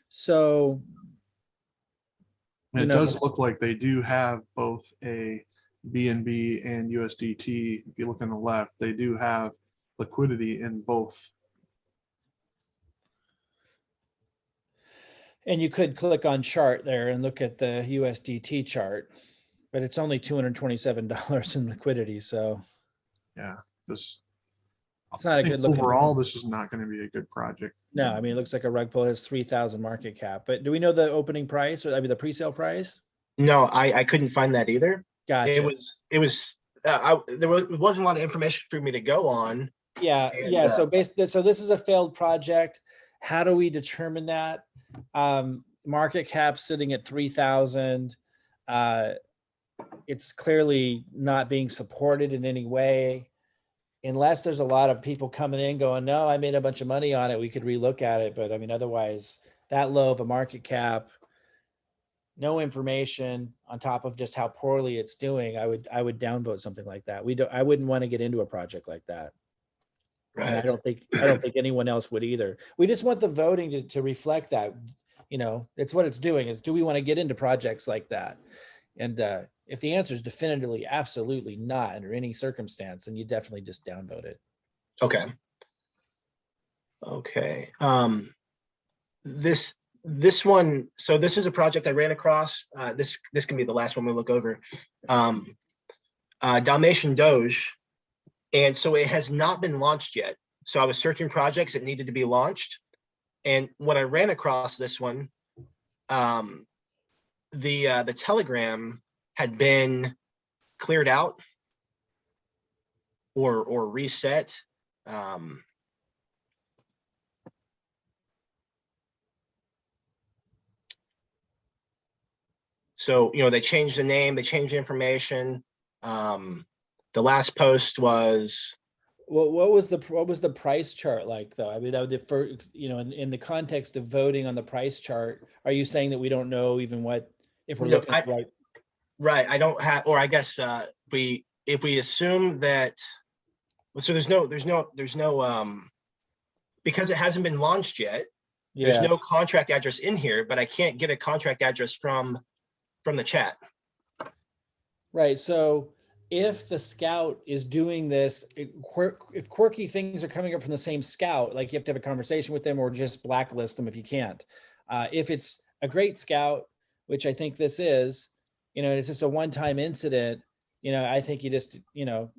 So And it does look like they do have both a BNB and USDT. If you look on the left, they do have liquidity in both. and you could click on chart there and look at the USDT chart, but it's only $227 in liquidity. So Yeah, this. it's not I a think good looking. overall, this is not going to be a good project. No, I mean, it looks like a rug pull has 3,000 market cap, but do we know the opening price, or I mean, the pre-sale price? No, I couldn't find that either. Gotcha. There wasn't a lot of information for me to go on. Yeah, And, yeah. So basically, so this is a failed project. How do we determine that? Market cap sitting at 3,000. It's clearly not being supported in any way, unless there's a lot of people coming in going, no, I made a bunch of money on it. We could relook at it, but I mean, otherwise, that low of a market cap, no information on top of just how poorly it's doing, I would downvote something like that. I wouldn't want to get into a project like that. Right. And I don't think anyone else would either. We just want the voting to reflect that. You know, it's what it's doing is, do we want to get into projects like that? And if the answer is definitively absolutely not under any circumstance, then you definitely just downvote it. Okay. Okay. This one, so this is a project I ran across. This can be the last one we look over. Dalmatian Doge. And so it has not been launched yet. So I was searching projects that needed to be launched. And when I ran across this one, the Telegram had been cleared out or reset. So, you know, they changed the name, they changed the information. The last post was. Well, what was the price chart like though? I mean, that would defer, you know, in the context of voting on the price chart, are you saying that we don't know even what, if we're looking at the right? Right. I don't have, or I guess if we assume that, so there's no, because it hasn't been launched yet, there's no contract address in here, but I can't get a contract address from the chat. Right. So if the scout is doing this, if quirky things are coming up from the same scout, like you have to have a conversation with them or just blacklist them if you can't. If it's a great scout, which I think this is, you know, it's just a one-time incident, you know, I think you just, you know,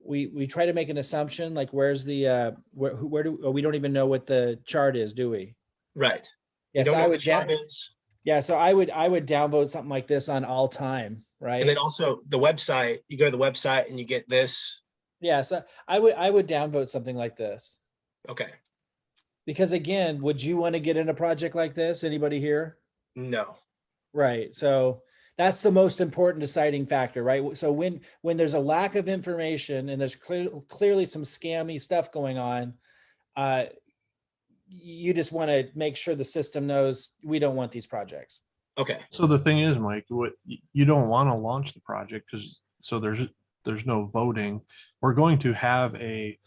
we try to make an assumption, like where's the, where do, we don't even know what the chart is, do we? Right. Yes, You don't know I what would. the chart is. Yeah, so I would downvote something like this on all time, right? And then also the website, you go to the website and you get this. Yeah, so I would downvote something like this. Okay. Because again, would you want to get in a project like this? Anybody here? No. Right. So That's the most important deciding factor, right? So when there's a lack of information and there's clearly some scammy stuff going on, you just want to make sure the system knows we don't want these projects. Okay. So the thing is, Mike, what you don't want to launch the project because so there's no voting. We're going to have a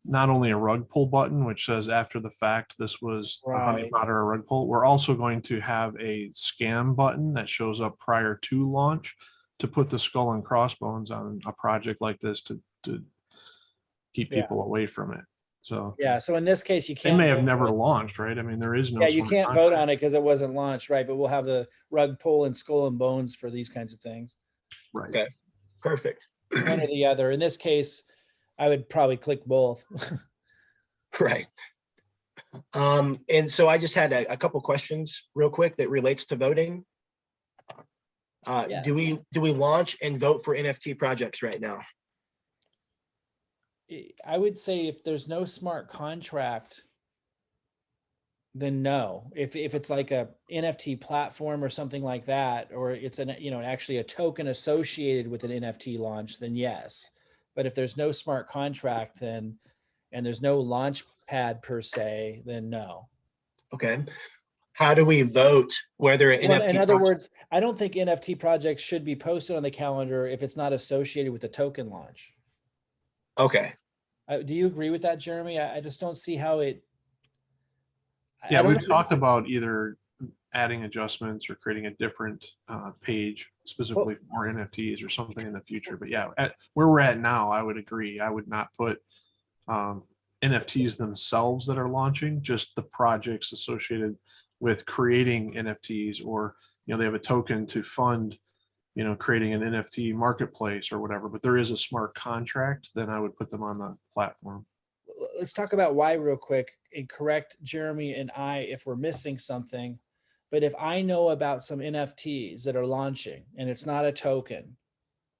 not only a rug pull button, which says after the fact, this was a Right. honeypot or a rug pull. We're also going to have a scam button that shows up prior to launch to put the skull and crossbones on a project like this to keep Yeah. people away from it. So Yeah. So in this case, you they can't. may have vote never on it. launched, right? I mean, there is no. Yeah, you smart can't vote contract. on it because it wasn't launched, right? But we'll have the rug pull and skull and bones for these kinds of things. Right. Okay. Perfect. One or the other. In this case, I would probably click both. Right. And so I just had a couple questions real quick that relates to voting. Yeah. Do we launch and vote for NFT projects right now? I would say if there's no smart contract, then no. If it's like a NFT platform or something like that, or it's an actually a token associated with an NFT launch, then yes. But if there's no smart contract, then and there's no launch pad per se, then no. Okay. How do we vote whether an Well, NFT in other project- words, I don't think NFT projects should be posted on the calendar if it's not associated with a token launch. Okay. Do you agree with that, Jeremy? I just don't see how it. Yeah, I don't we've know. talked about either adding adjustments or creating a different page specifically for NFTs or something in the future. But yeah, at where we're at now, I would agree. I would not put NFTs themselves that are launching, just the projects associated with creating NFTs, or they have a token to fund creating an NFT marketplace or whatever, but there is a smart contract, then I would put them on the platform. Let's talk about why real quick and correct Jeremy and I if we're missing something. But if I know about some NFTs that are launching and it's not a token,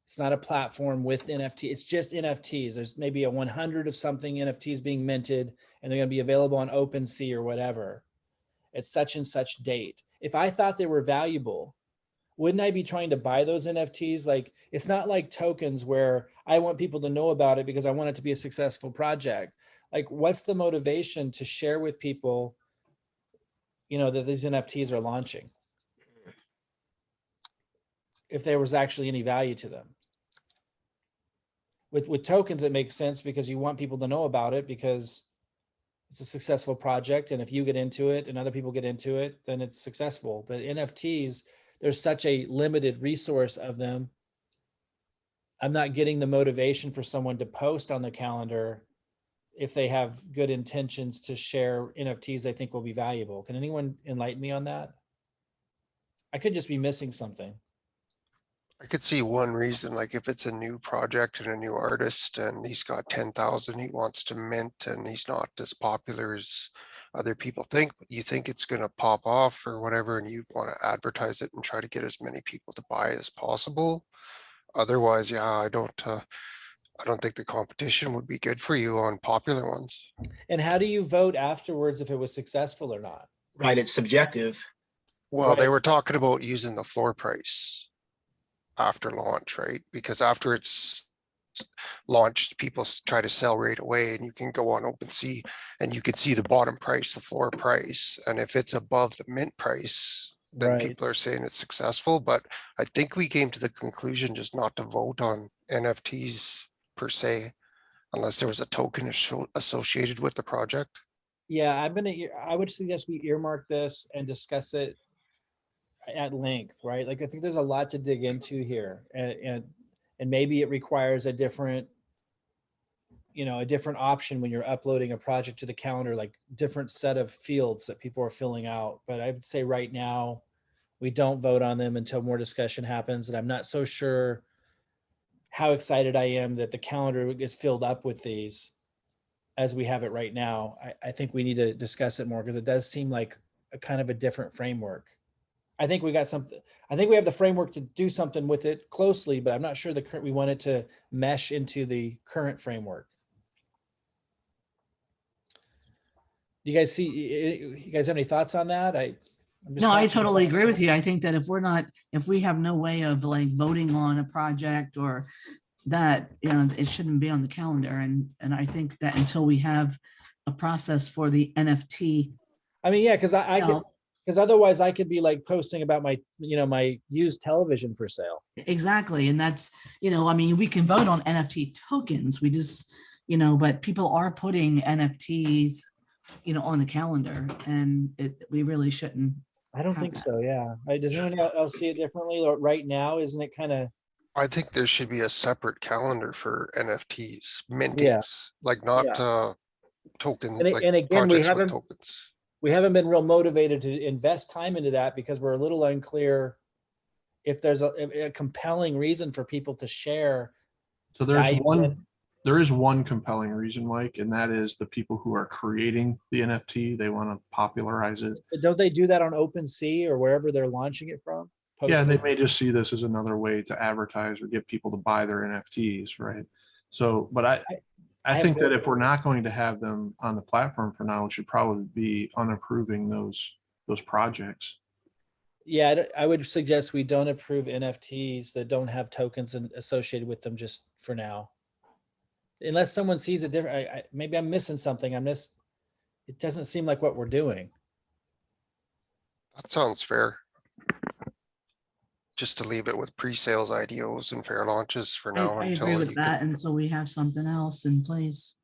it's not a platform with NFT, it's just NFTs. There's maybe a 100 of something NFTs being minted and they're going to be available on OpenSea or whatever at such and such date. If I thought they were valuable, wouldn't I be trying to buy those NFTs? Like, it's not like tokens where I want people to know about it because I want it to be a successful project. Like, what's the motivation to share with people, that these NFTs are launching? If there was actually any value to them. With tokens, it makes sense because you want people to know about it because it's a successful project. And if you get into it and other people get into it, then it's successful. But NFTs, there's such a limited resource of them. I'm not getting the motivation for someone to post on their calendar if they have good intentions to share NFTs they think will be valuable. Can anyone enlighten me on that? I could just be missing something. I could see one reason, like if it's a new project and a new artist and he's got 10,000 he wants to mint and he's not as popular as other people think, but you think it's going to pop off or whatever, and you want to advertise it and try to get as many people to buy as possible. Otherwise, yeah, I don't think the competition would be good for you on popular ones. And how do you vote afterwards if it was successful or not? Right. It's subjective. Well, they Right. were talking about using the floor price after launch, right? Because after it's launched, people try to sell right away, and you can go on OpenSea and you can see the bottom price, the floor price. And if it's above the mint price, then Right. people are saying it's successful. But I think we came to the conclusion just not to vote on NFTs per se, unless there was a token associated with the project. Yeah, I would suggest we earmark this and discuss it at length, right? Like, I think there's a lot to dig into here, and maybe it requires a different option when you're uploading a project to the calendar, like different set of fields that people are filling out. But I would say right now we don't vote on them until more discussion happens. And I'm not so sure how excited I am that the calendar is filled up with these as we have it right now. I think we need to discuss it more because it does seem like a kind of a different framework. I think we got something. I think we have the framework to do something with it closely, but I'm not sure we want it to mesh into the current framework. Do you guys have any thoughts on that? I'm just No, I talking totally about- agree with you. I think that if we have no way of like voting on a project or that, it shouldn't be on the calendar. And I think that until we have a process for the NFT, I mean, yeah, because I could, No. because otherwise I could be like posting about my, my used television for sale. exactly. And that's, I mean, we can vote on NFT tokens. We just, but people are putting NFTs, on the calendar, and we really shouldn't. I don't have think that. so. Yeah. Does anyone else see it differently? Or right now, isn't it kind of? I think there should be a separate calendar for NFTs, Yeah. mintings, like not token, And, like and again, projects with tokens. we haven't been real motivated to invest time into that because we're a little unclear if there's a compelling reason for people to share. So there's value in- there is one compelling reason, Mike, and that is the people who are creating the NFT. They want to popularize it. But don't they do that on OpenSea or wherever they're launching it from? Yeah, Post they it? may just see this as another way to advertise or get people to buy their NFTs, right? So, but I have think that no- if we're not going to have them on the platform for now, it should probably be unapproving those projects. Yeah, I would suggest we don't approve NFTs that don't have tokens associated with them just for now. Unless someone sees it different, maybe I'm missing something. It doesn't seem like what we're doing. That sounds fair. Just to leave it with pre-sales IDOs and fair launches for now I agree until with you that can. until we have something else in place.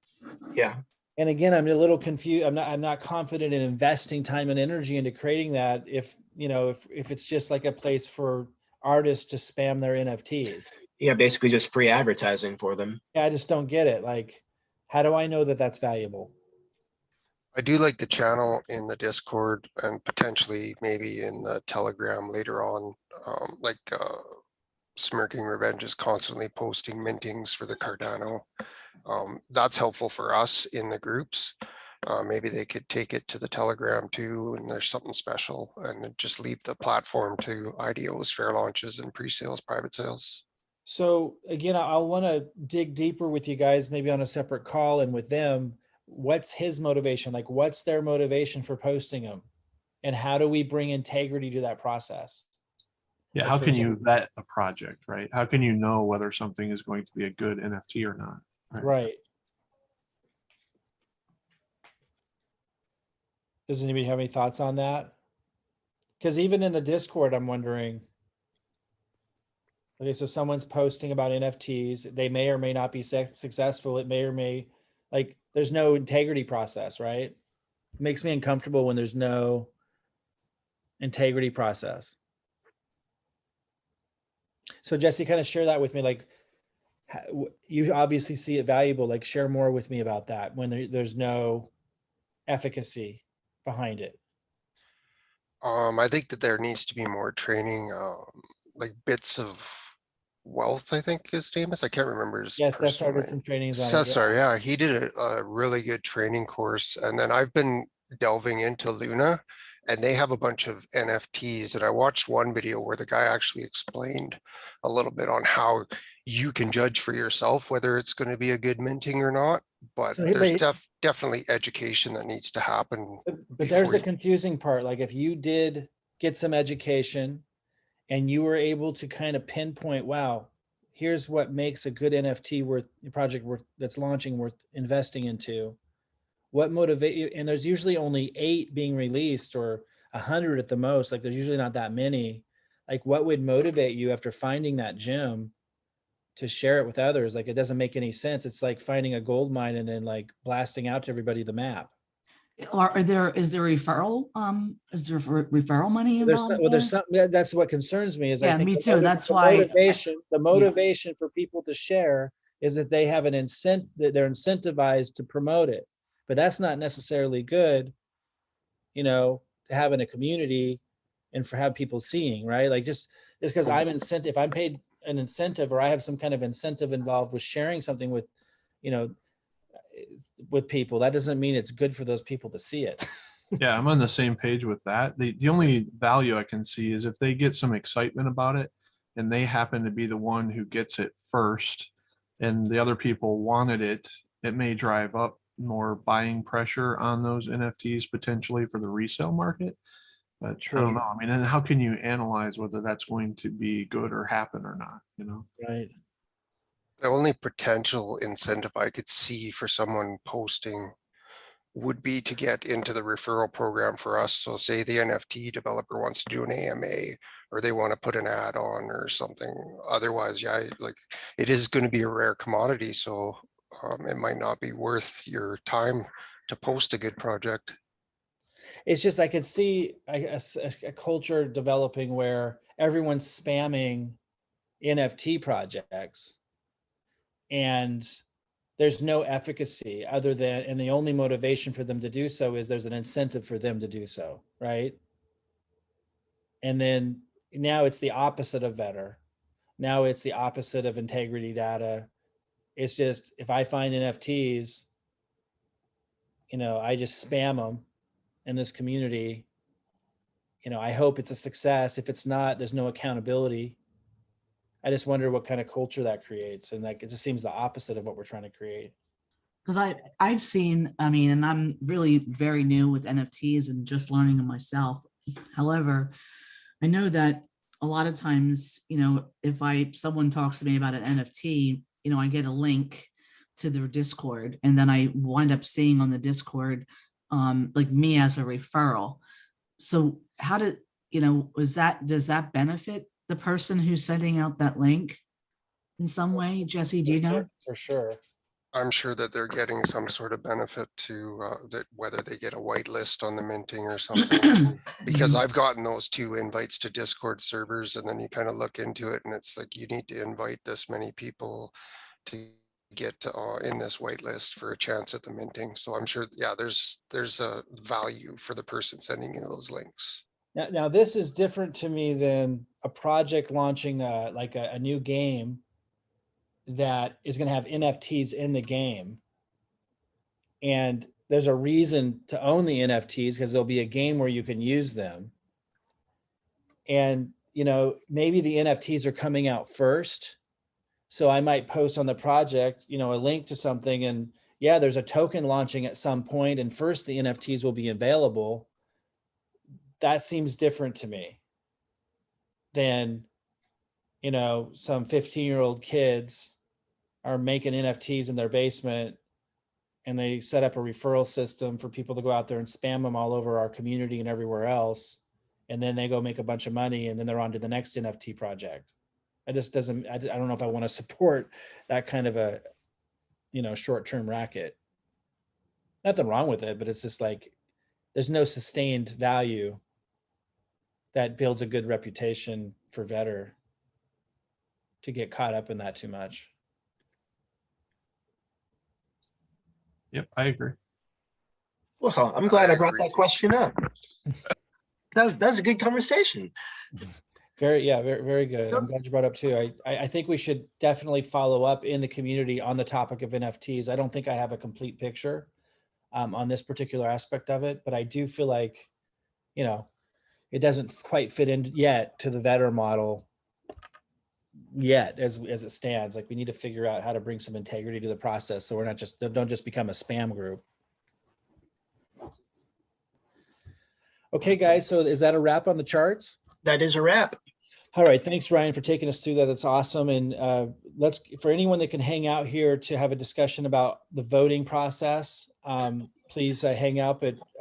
Yeah, And again, I'm a little confused. I'm not confident in investing time and energy into creating that if it's just like a place for artists to spam their NFTs. yeah, basically just free advertising for them. Yeah, I just don't get it. Like, how do I know that that's valuable? I do like the channel in the Discord and potentially maybe in the Telegram later on. Smirking Revenge is constantly posting mintings for the Cardano. That's helpful for us in the groups. Maybe they could take it to the Telegram too, and there's something special, and then just leave the platform to IDOs, fair launches, and pre-sales, private sales. So again, I'll want to dig deeper with you guys, maybe on a separate call and with them. What's his motivation? Like, what's their motivation for posting them? And how do we bring integrity to that process? Yeah, Like, how for can you example- vet a project, right? How can you know whether something is going to be a good NFT or not? Right. Does anybody have any thoughts on that? Because even in the Discord, I'm wondering, okay, so someone's posting about NFTs. They may or may not be successful. It may or may, like, there's no integrity process, right? It makes me uncomfortable when there's no integrity process. So Jesse, kind of share that with me. Like, you obviously see it valuable. Like, share more with me about that when there's no efficacy behind it. I think that there needs to be more training, like Bits of Wealth, I think his name is. I can't remember his Yes, personal Cesar did name. some trainings on it. Cesar, yeah, he did a really good training course. And then I've been delving into Luna, and they have a bunch of NFTs. And I watched one video where the guy actually explained a little bit on how you can judge for yourself whether it's going to be a good minting or not. But So, there's but- definitely education that needs to happen. But there's before the you- confusing part. Like, if you did get some education and you were able to kind of pinpoint, wow, here's what makes a good NFT project that's launching worth investing into. What motivate you? And there's usually only 8 being released or 100 at the most. Like, there's usually not that many. Like, what would motivate you after finding that gem to share it with others? Like, it doesn't make any sense. It's like finding a gold mine and then like blasting out to everybody the map. Is there referral? Is there referral money involved? There's something that's what concerns me is I Yeah, think me the too. That's why- the motivation for people to share is that they have an incentive, that they're incentivized to promote it. But that's not necessarily good, to have in a community and for have people seeing, right? Like, just because I'm if I'm paid an incentive or I have some kind of incentive involved with sharing something with, with people, that doesn't mean it's good for those people to see it. Yeah, I'm on the same page with that. The only value I can see is if they get some excitement about it and they happen to be the one who gets it first and the other people wanted it, it may drive up more buying pressure on those NFTs potentially for the resale market. But I True. don't know. I mean, and how can you analyze whether that's going to be good or happen or not, you know? Right. The only potential incentive I could see for someone posting would be to get into the referral program for us. So say the NFT developer wants to do an AMA, or they want to put an ad on or something. Otherwise, yeah, like it is going to be a rare commodity. So it might not be worth your time to post a good project. It's just, I could see a culture developing where everyone's spamming NFT projects and there's no efficacy other than, and the only motivation for them to do so is there's an incentive for them to do so, right? And then now it's the opposite of Vetter. Now it's the opposite of integrity data. It's just, if I find NFTs, I just spam them in this community. I hope it's a success. If it's not, there's no accountability. I just wonder what kind of culture that creates. And like, it just seems the opposite of what we're trying to create. Because I've seen, I mean, and I'm really very new with NFTs and just learning them myself. However, I know that a lot of times, if someone talks to me about an NFT, I get a link to their Discord, and then I wind up seeing on the Discord, like me as a referral. So how does that benefit the person who's sending out that link in some way? Jesse, do you know? For sure. I'm sure that they're getting some sort of benefit to that, whether they get a whitelist on the minting or something. Because I've gotten those 2 invites to Discord servers, and then you kind of look into it and it's like, you need to invite this many people to get in this whitelist for a chance at the minting. So I'm sure, yeah, there's a value for the person sending you those links. Now this is different to me than a project launching a new game that is going to have NFTs in the game. And there's a reason to own the NFTs because there'll be a game where you can use them. And, maybe the NFTs are coming out first. So I might post on the project, a link to something, and yeah, there's a token launching at some point, and first the NFTs will be available. That seems different to me than, some 15-year-old kids are making NFTs in their basement and they set up a referral system for people to go out there and spam them all over our community and everywhere else. And then they go make a bunch of money and then they're on to the next NFT project. I don't know if I want to support that kind of a, short-term racket. Nothing wrong with it, but it's just like, there's no sustained value that builds a good reputation for Vetter to get caught up in that too much. Yep, I agree. Well, I'm glad I brought agree that too. question up. That was a good conversation. Very, very good. I'm glad you brought up too. I think we should definitely follow up in the community on the topic of NFTs. I don't think I have a complete picture on this particular aspect of it, but I do feel like, it doesn't quite fit in yet to the Vetter model yet as it stands. Like, we need to figure out how to bring some integrity to the process so we're not don't just become a spam group. Okay, guys, so is that a wrap on the charts? That is a wrap. All right, thanks, Ryan, for taking us through that. That's awesome. And for anyone that can hang out here to have a discussion about the voting process, please hang out at